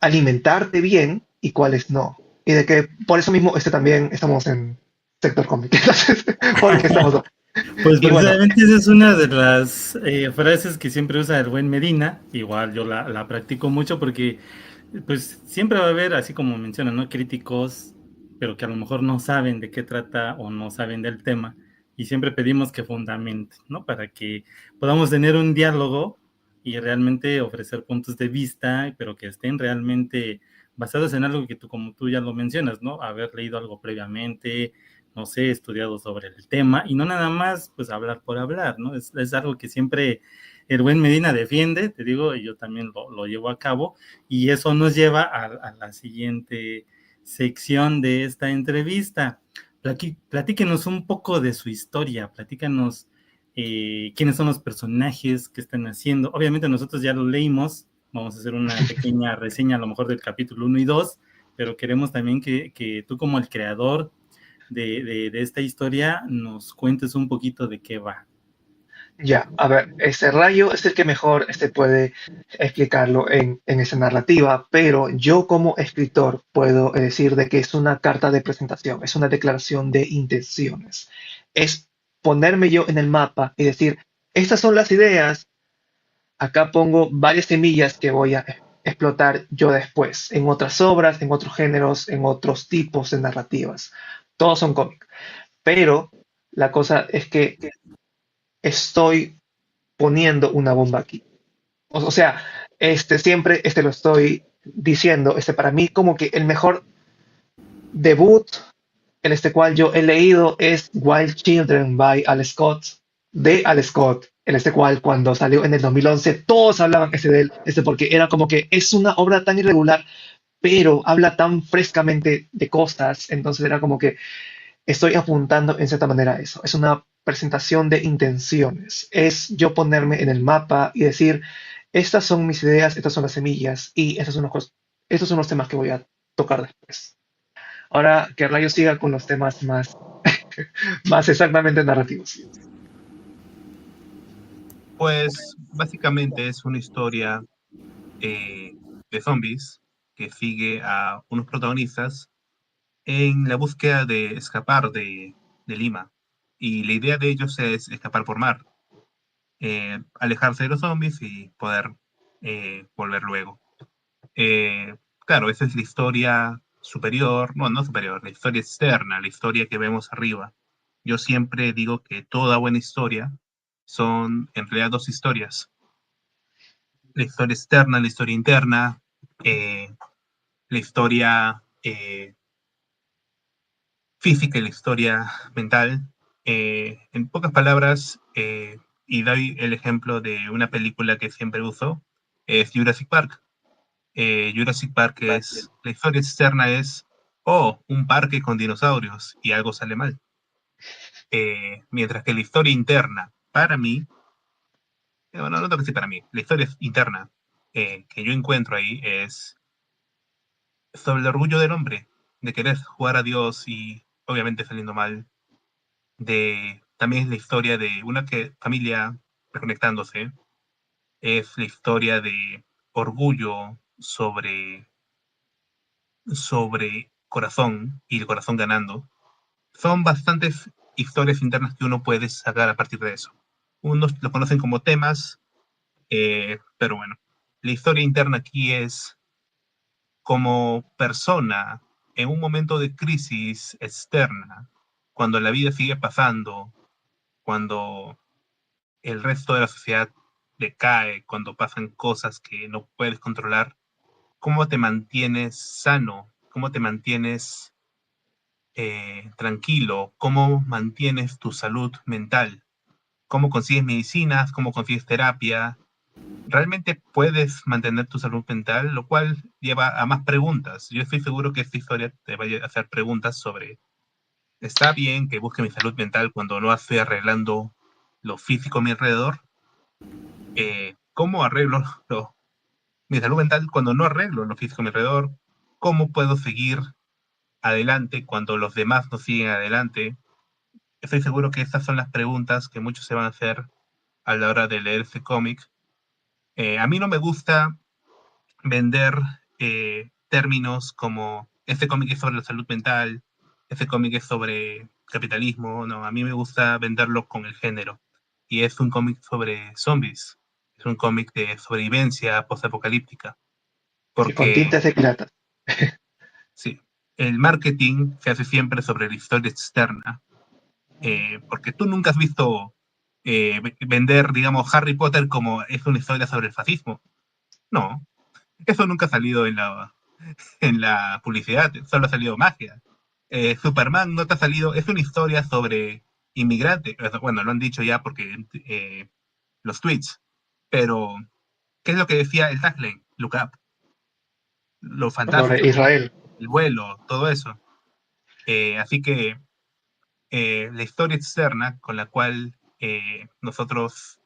alimentarte bien y cuáles no. Y de que por eso mismo también estamos en sector cómic. Entonces, porque estamos... Pues Y bueno, precisamente esa es una de las frases que siempre usa el buen Medina. Igual yo la practico mucho porque pues siempre va a haber, así como mencionan, ¿no? Críticos, pero que a lo mejor no saben de qué trata o no saben del tema. Y siempre pedimos que fundamenten, ¿no? Para que podamos tener un diálogo y realmente ofrecer puntos de vista, pero que estén realmente basados en algo que tú, como tú ya lo mencionas, ¿no? Haber leído algo previamente, no sé, estudiado sobre el tema y no nada más, pues hablar por hablar, ¿no? Es algo que siempre el buen Medina defiende, te digo, y yo también lo llevo a cabo, y eso nos lleva a la siguiente sección de esta entrevista. Platíquenos un poco de su historia, platícanos quiénes son los personajes que están haciendo. Obviamente nosotros ya lo leímos, vamos a hacer una pequeña reseña a lo mejor del capítulo 1 y 2, pero queremos también que tú como el creador de esta historia nos cuentes un poquito de qué va. ya, a ver, Rayo es el que mejor puede explicarlo en esa narrativa, pero yo como escritor puedo decir de que es una carta de presentación, es una declaración de intenciones. Es ponerme yo en el mapa y decir, estas son las ideas, acá pongo varias semillas que voy a explotar yo después, en otras obras, en otros géneros, en otros tipos de narrativas. Todos son cómics, pero la cosa es que estoy poniendo una bomba aquí. O sea, siempre lo estoy diciendo, para mí como que el mejor debut, cual yo he leído es Wild Children by Al Scott, de Al Scott, cual cuando salió en el 2011 todos hablaban de él, porque era como que es una obra tan irregular, pero habla tan frescamente de cosas, entonces era como que estoy apuntando en cierta manera a eso. Es una presentación de intenciones. Es yo ponerme en el mapa y decir, estas son mis ideas, estas son las semillas y estos son los temas que voy a tocar después. Ahora que Rayo siga con los temas más exactamente narrativos. Pues básicamente es una historia de zombies que sigue a unos protagonistas en la búsqueda de escapar de Lima. Y la idea de ellos es escapar por mar, alejarse de los zombies y poder volver luego. Claro, esa es la historia superior, no superior, la historia externa, la historia que vemos arriba. Yo siempre digo que toda buena historia son en realidad dos historias. La historia externa, la historia interna, la historia física y la historia mental. En pocas palabras, y doy el ejemplo de una película que siempre uso, es Jurassic Park. Jurassic Park es, la historia externa es, un parque con dinosaurios y algo sale mal. Mientras que la historia interna, para mí, bueno, no tengo que decir para mí, la historia interna que yo encuentro ahí es sobre el orgullo del hombre, de querer jugar a Dios y obviamente saliendo mal, también es la historia de una familia reconectándose, es la historia de orgullo sobre corazón y el corazón ganando. Son bastantes historias internas que uno puede sacar a partir de eso. Unos lo conocen como temas, pero bueno, la historia interna aquí es como persona en un momento de crisis externa, cuando la vida sigue pasando, cuando el resto de la sociedad decae, cuando pasan cosas que no puedes controlar, ¿cómo te mantienes sano? ¿Cómo te mantienes tranquilo? ¿Cómo mantienes tu salud mental? ¿Cómo consigues medicinas? ¿Cómo consigues terapia? ¿Realmente puedes mantener tu salud mental? Lo cual lleva a más preguntas. Yo estoy seguro que esta historia te va a hacer preguntas sobre, ¿está bien que busque mi salud mental cuando no estoy arreglando lo físico a mi alrededor? ¿Cómo arreglo mi salud mental cuando no arreglo lo físico a mi alrededor? ¿Cómo puedo seguir adelante cuando los demás no siguen adelante? Estoy seguro que estas son las preguntas que muchos se van a hacer a la hora de leer este cómic. A mí no me gusta vender términos como este cómic es sobre la salud mental, este cómic es sobre capitalismo. No, a mí me gusta venderlo con el género. Y es un cómic sobre zombies. Es un cómic de sobrevivencia postapocalíptica. Sí, con Porque, tintes de pirata. sí, el marketing se hace siempre sobre la historia externa. Porque tú nunca has visto vender, digamos, Harry Potter como es una historia sobre el fascismo. No, eso nunca ha salido en la publicidad, solo ha salido magia. Superman no te ha salido, es una historia sobre inmigrantes. Bueno, lo han dicho ya porque los tweets, pero ¿qué es lo que decía el tagline? Look up, lo Sobre fantástico, Israel. el vuelo, todo eso. Así que la historia externa con la cual nosotros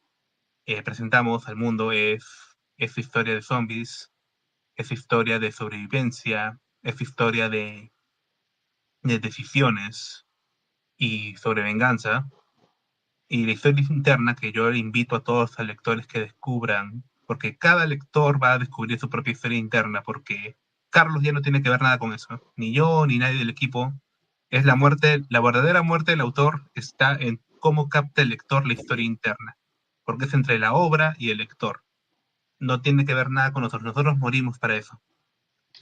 presentamos al mundo es esa historia de zombies, esa historia de sobrevivencia, esa historia de decisiones y sobre venganza, y la historia interna que yo invito a todos los lectores que descubran, porque cada lector va a descubrir su propia historia interna, porque Carlos ya no tiene que ver nada con eso, ni yo, ni nadie del equipo. Es la muerte, la verdadera muerte del autor está en cómo capta el lector la historia interna, porque es entre la obra y el lector. No tiene que ver nada con nosotros morimos para eso.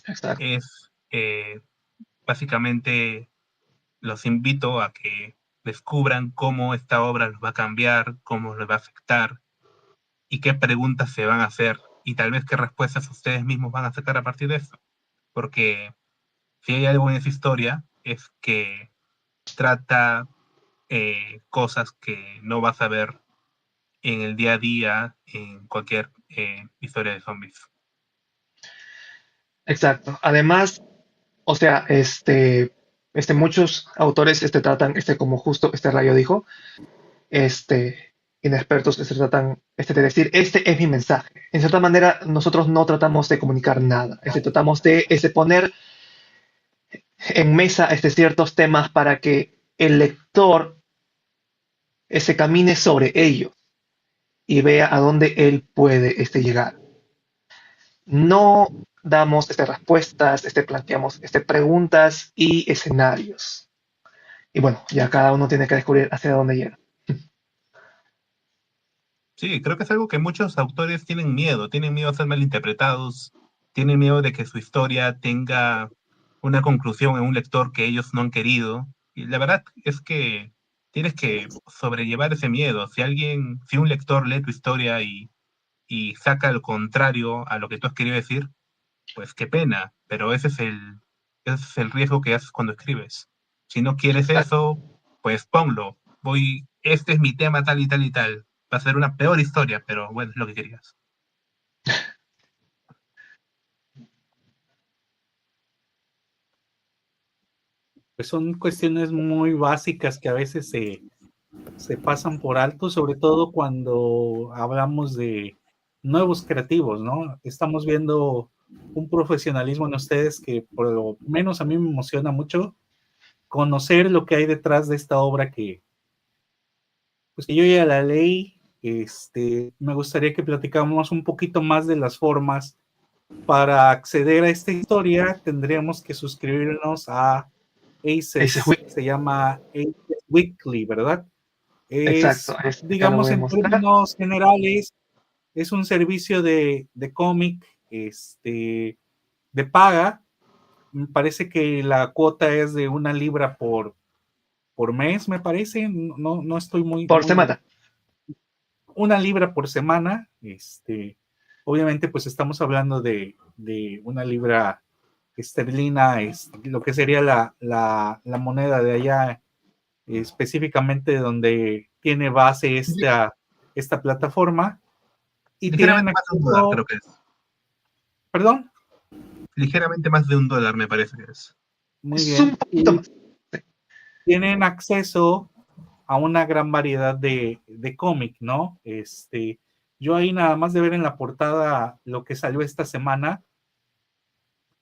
Exacto. Es básicamente los invito a que descubran cómo esta obra los va a cambiar, cómo los va a afectar, y qué preguntas se van a hacer y tal vez qué respuestas ustedes mismos van a sacar a partir de eso. Porque si hay algo en esa historia es que trata cosas que no vas a ver en el día a día en cualquier historia de zombies. Exacto. Además, o sea, muchos autores tratan, como justo Rayo dijo, inexpertos tratan de decir, este es mi mensaje. En cierta manera, nosotros no tratamos de comunicar nada, tratamos de poner en mesa ciertos temas para que el lector camine sobre ellos y vea a dónde él puede llegar. No damos respuestas, planteamos preguntas y escenarios. Y bueno, ya cada uno tiene que descubrir hacia dónde llega. Sí, creo que es algo que muchos autores tienen miedo a ser malinterpretados, tienen miedo de que su historia tenga una conclusión en un lector que ellos no han querido. Y la verdad es que tienes que sobrellevar ese miedo. Si un lector lee tu historia y saca lo contrario a lo que tú has querido decir, pues qué pena, pero ese es el riesgo que haces cuando escribes. Si no quieres eso, pues ponlo. Este es mi tema tal y tal y tal. Va a ser una peor historia, pero bueno, es lo que querías. Pues son cuestiones muy básicas que a veces se pasan por alto, sobre todo cuando hablamos de nuevos creativos, ¿no? Estamos viendo un profesionalismo en ustedes que por lo menos a mí me emociona mucho conocer lo que hay detrás de esta obra pues que yo ya la leí. Me gustaría que platicáramos un poquito más de las formas. Para acceder a esta historia tendríamos que suscribirnos a ACES, se llama ACES Weekly, ¿verdad? Exacto, Es, acá lo digamos, voy a en mostrar. términos generales, es un servicio de cómic de paga. Me parece que la cuota es de 1 libra por mes, me parece. No, no estoy Por semana. 1 libra por semana. Obviamente, pues estamos hablando de 1 libra esterlina, lo que sería la moneda de allá, específicamente donde tiene base esta plataforma. Y tienen Ligeramente más de $1, acceso, creo que es. perdón, Ligeramente más de $1, me parece que es. muy Es un bien, poquito y más. tienen acceso a una gran variedad de cómic, ¿no? Yo ahí nada más de ver en la portada lo que salió esta semana,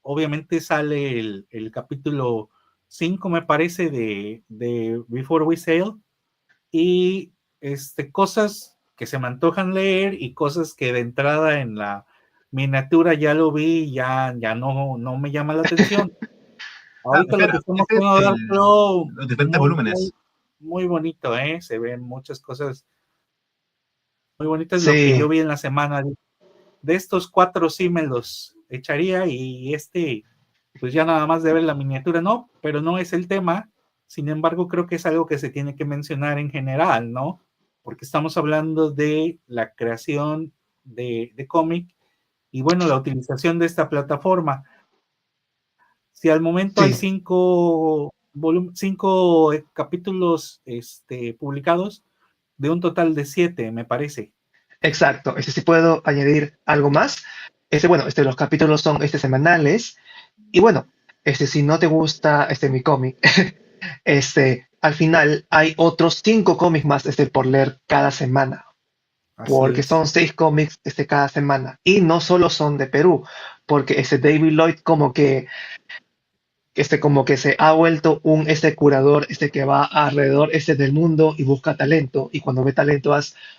obviamente sale el capítulo 5, me parece, de Before We Sail, y cosas que se me antojan leer y cosas que de entrada en la miniatura ya lo vi, ya no me llama la atención. Ahorita lo Espera, que estamos ese es pudiendo dar, pero los diferentes muy, volúmenes. muy, muy bonito, ¿eh? Se ven muchas cosas muy bonitas. Lo que Sí, yo vi en la semana, de estos 4 sí me los echaría, y pues ya nada más de ver la miniatura, no, pero no es el tema. Sin embargo, creo que es algo que se tiene que mencionar en general, ¿no? Porque estamos hablando de la creación de cómic y bueno, la utilización de esta plataforma. Si al momento hay sí, 5 capítulos publicados, de un total de 7, me parece. exacto. Si puedo añadir algo más. Bueno, los capítulos son semanales. Y bueno, si no te gusta mi cómic, al final hay otros 5 cómics más por leer cada semana. Así Porque es. son 6 cómics cada semana. Y no solo son de Perú, porque David Lloyd como que se ha vuelto un curador que va alrededor del mundo y busca talento, y cuando ve talento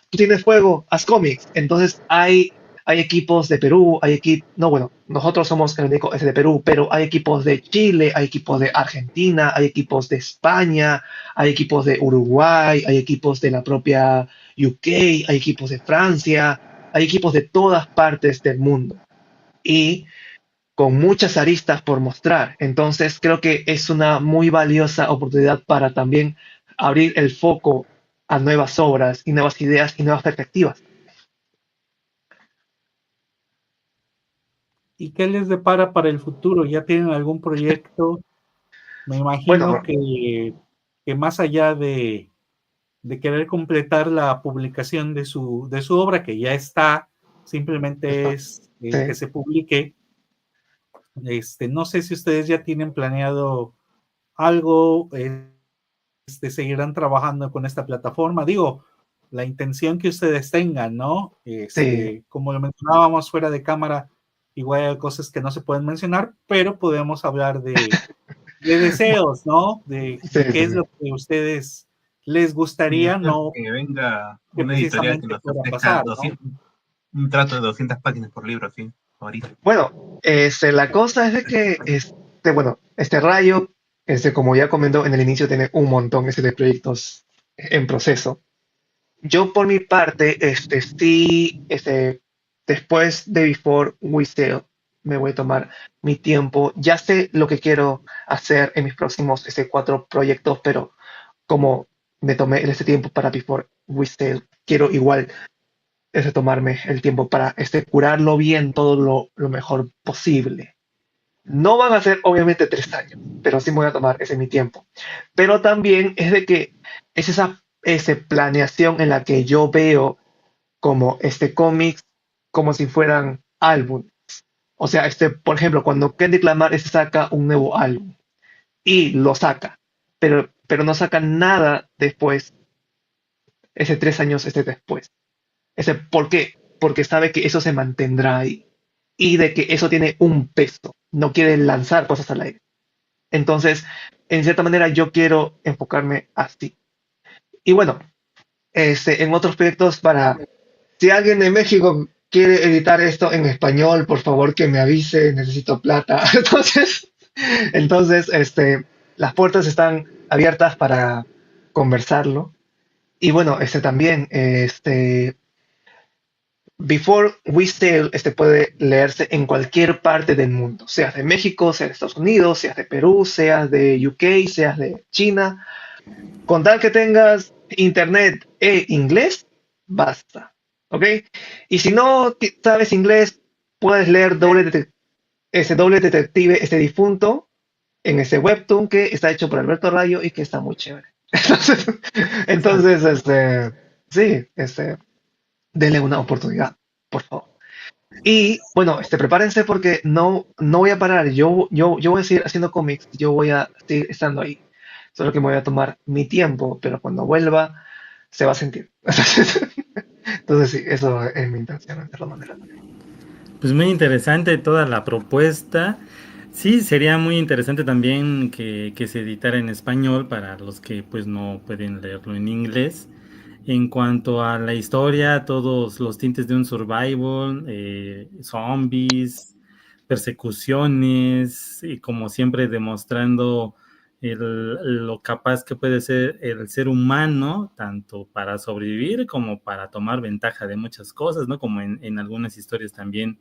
tú tienes fuego, haz cómics. Entonces hay equipos de Perú, hay equipos, no, bueno, nosotros somos el único de Perú, pero hay equipos de Chile, hay equipos de Argentina, hay equipos de España, hay equipos de Uruguay, hay equipos de la propia UK, hay equipos de Francia, hay equipos de todas partes del mundo. Y con muchas aristas por mostrar. Entonces, creo que es una muy valiosa oportunidad para también abrir el foco a nuevas obras y nuevas ideas y nuevas perspectivas. ¿Y qué les depara para el futuro? ¿Ya tienen algún proyecto? Me imagino Bueno, que más allá de querer completar la publicación de su obra, que ya está, simplemente está. es Sí. que se publique. No sé si ustedes ya tienen planeado algo, seguirán trabajando con esta plataforma. Digo, la intención que ustedes tengan, ¿no? Sí. Como lo mencionábamos fuera de cámara, igual hay cosas que no se pueden mencionar, pero podemos hablar de deseos, ¿no? Sí, De qué sí, es sí. lo que a ustedes les Y gustaría, después no que venga que una editorial que precisamente nos pueda ofrezca pasar, ¿no? 200, un trato de 200 páginas por libro, así, ahorita. Bueno, la cosa es de que, bueno, este Rayo, como ya comentó en el inicio, tiene un montón de proyectos en proceso. Yo por mi parte, sí, después de Before We Sail, me voy a tomar mi tiempo. Ya sé lo que quiero hacer en mis próximos 4 proyectos, pero como me tomé este tiempo para Before We Sail, quiero igual tomarme el tiempo para curarlo bien todo lo mejor posible. No van a ser obviamente 3 años, pero sí me voy a tomar ese mi tiempo. Pero también es de que es esa planeación en la que yo veo como cómics como si fueran álbumes. O sea, por ejemplo, cuando Kendrick Lamar saca un nuevo álbum y lo saca, pero no saca nada después, 3 años después. ¿Por qué? Porque sabe que eso se mantendrá ahí y de que eso tiene un peso. No quiere lanzar cosas al aire. Entonces, en cierta manera, yo quiero enfocarme así. Y bueno, en otros proyectos si alguien de México quiere editar esto en español, por favor que me avise, necesito plata. Entonces, las puertas están abiertas para conversarlo. Y bueno, también, Before We Sail puede leerse en cualquier parte del mundo, seas de México, seas de Estados Unidos, seas de Perú, seas de UK, seas de China. Con tal que tengas internet e inglés, basta. ¿Ok? Y si no sabes inglés, puedes leer Doble Detective, difunto, en ese webtoon que está hecho por Alberto Rayo y que está muy chévere. Entonces, sí, denle una oportunidad, por favor. Y bueno, prepárense porque no voy a parar. Yo voy a seguir haciendo cómics, yo voy a seguir estando ahí. Solo que me voy a tomar mi tiempo, pero cuando vuelva se va a sentir. Entonces sí, eso es mi intención de hacerlo de manera. Pues muy interesante toda la propuesta. Sí, sería muy interesante también que se editara en español para los que pues no pueden leerlo en inglés. En cuanto a la historia, todos los tintes de un survival, zombies, persecuciones, y como siempre demostrando lo capaz que puede ser el ser humano, tanto para sobrevivir como para tomar ventaja de muchas cosas, ¿no? Como en algunas historias también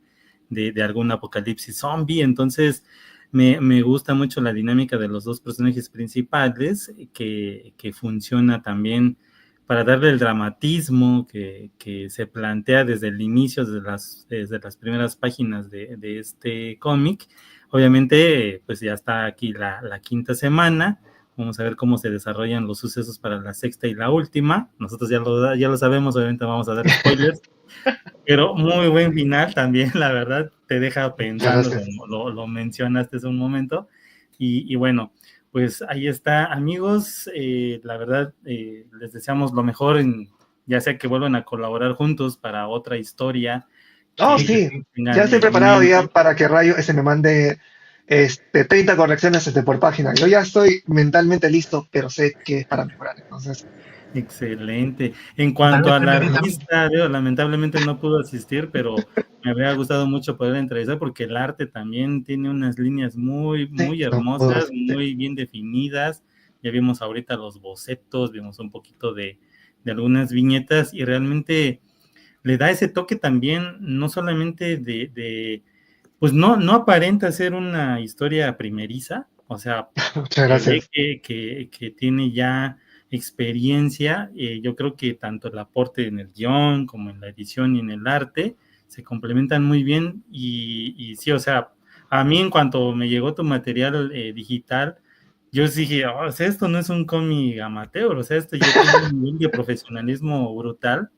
de algún apocalipsis zombie. Entonces, me gusta mucho la dinámica de los dos personajes principales, que funciona también para darle el dramatismo que se plantea desde el inicio, desde las primeras páginas de este cómic. Obviamente, pues ya está aquí la quinta semana. Vamos a ver cómo se desarrollan los sucesos para la sexta y la última. Nosotros ya lo sabemos, obviamente vamos a dar spoilers. Pero muy buen final también, la verdad, te deja Muchas pensando, gracias. como lo mencionaste hace un momento. Y bueno, pues ahí está, amigos. La verdad, les deseamos lo mejor, ya sea que vuelvan a colaborar juntos para otra historia Oh, Sí, sí, sí, que sí. ya tengan estoy en preparado ya mente. para que Rayo me mande 30 correcciones por página. Yo ya estoy mentalmente listo, pero sé que es para mejorar. Entonces, Excelente. En O tal cuanto vez al preferís artista, lamentablemente no pudo asistir, pero me habría gustado mucho poder entrevistar porque el arte también tiene unas líneas muy, sí, muy no puedo hermosas, asistir. muy bien definidas. Ya vimos ahorita los bocetos, vimos un poquito de algunas viñetas y realmente le da ese toque también, no solamente pues no aparenta ser una historia primeriza, o sea, Muchas se ve gracias. que tiene ya experiencia. Yo creo que tanto el aporte en el guión como en la edición y en el arte se complementan muy bien y sí, o sea, a mí en cuanto me llegó tu material digital, yo sí dije, o sea, esto no es un cómic amateur, o sea, esto ya tiene un nivel de profesionalismo brutal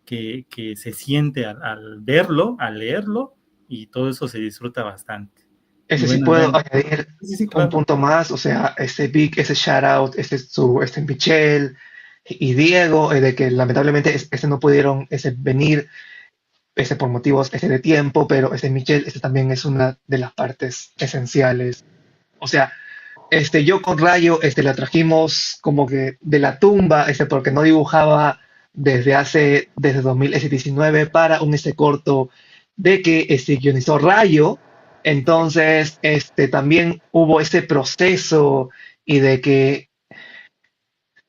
que se siente al verlo, al leerlo, y todo eso se disfruta bastante. Y Ese sí bueno, puedo Adrián, añadir sí, sí, un claro. punto más, o sea, ese Big, ese shout out, ese Michelle y Diego, de que lamentablemente ese no pudieron venir, ese por motivos ese de tiempo, pero ese Michelle, ese también es una de las partes esenciales. O sea, yo con Rayo, la trajimos como que de la tumba, porque no dibujaba desde 2019 para un corto de que guionizó Rayo. Entonces, también hubo ese proceso y de que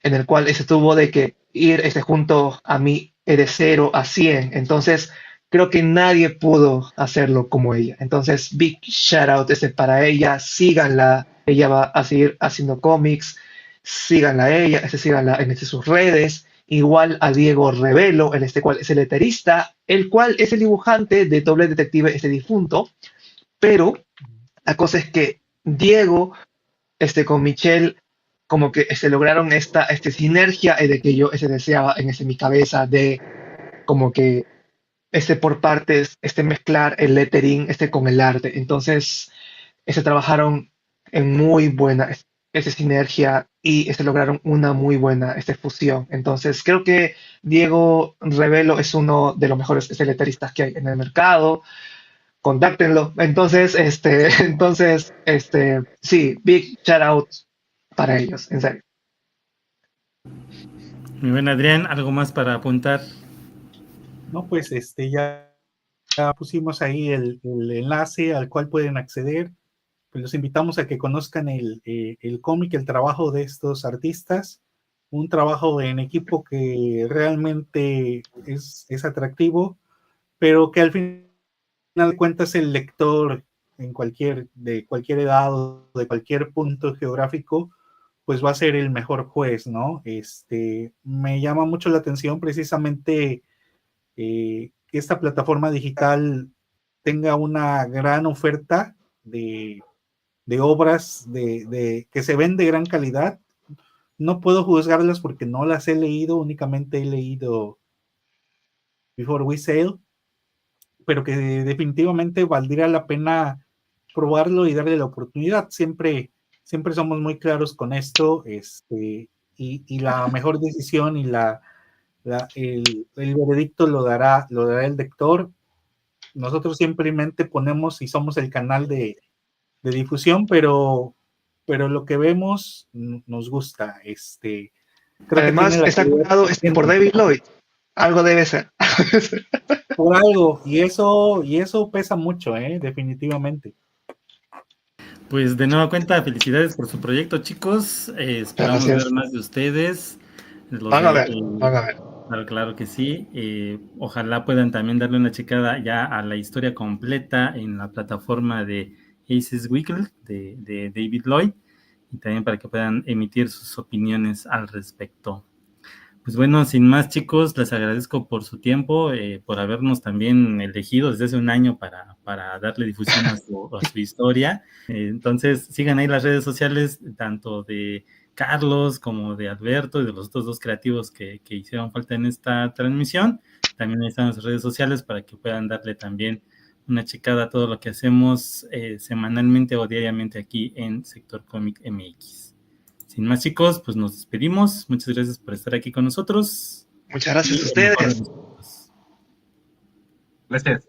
en el cual ese tuvo de que ir junto a mí de 0 a 100. Entonces, creo que nadie pudo hacerlo como ella. Entonces, big shout out para ella. Síganla. Ella va a seguir haciendo cómics. Síganla a ella. Síganla en sus redes. Igual a Diego Revelo, en cual es el letrista, el cual es el dibujante de Doble Detective, difunto. Pero la cosa es que Diego con Michelle, como que se lograron esta sinergia de que yo deseaba en mi cabeza de como que por partes, mezclar el lettering con el arte. Entonces, trabajaron en muy buena sinergia y lograron una muy buena fusión. Entonces, creo que Diego Revelo es uno de los mejores letteristas que hay en el mercado. Contáctenlo. Entonces, sí, big shout out para ellos, en serio. Mi buen Adrián, ¿algo más para apuntar? No, pues ya pusimos ahí el enlace al cual pueden acceder. Pues los invitamos a que conozcan el cómic, el trabajo de estos artistas, un trabajo en equipo que realmente es atractivo, pero que al final de cuentas el lector de cualquier edad o de cualquier punto geográfico, pues va a ser el mejor juez, ¿no? Me llama mucho la atención precisamente que esta plataforma digital tenga una gran oferta de obras que se ven de gran calidad. No puedo juzgarlas porque no las he leído, únicamente he leído Before We Sail, pero que definitivamente valdría la pena probarlo y darle la oportunidad. Siempre somos muy claros con esto, y la mejor decisión y el veredicto lo dará el lector. Nosotros simplemente ponemos y somos el canal de difusión, pero lo que vemos nos gusta. Creo que tiene Además, la está calidad curado por suficiente David Lloyd. Algo debe ser. por algo, y eso pesa mucho, definitivamente. Pues de nueva cuenta, felicidades por su proyecto, chicos. Esperamos ver Gracias. más de ustedes. Los Van a de, ver, van a ver. claro, claro que sí. Ojalá puedan también darle una checada ya a la historia completa en la plataforma de Aces Weekly de David Lloyd, y también para que puedan emitir sus opiniones al respecto. Pues bueno, sin más, chicos, les agradezco por su tiempo, por habernos también elegido desde hace un año para darle difusión a su historia. Entonces, sigan ahí las redes sociales, tanto de Carlos como de Alberto y de los otros dos creativos que hicieron falta en esta transmisión. También ahí están las redes sociales para que puedan darle también una checada a todo lo que hacemos semanalmente o diariamente aquí en Sector Cómic MX. Sin más, chicos, pues nos despedimos. Muchas gracias por estar aquí con nosotros. Muchas gracias a Y el mejor de ustedes. los éxitos. Gracias.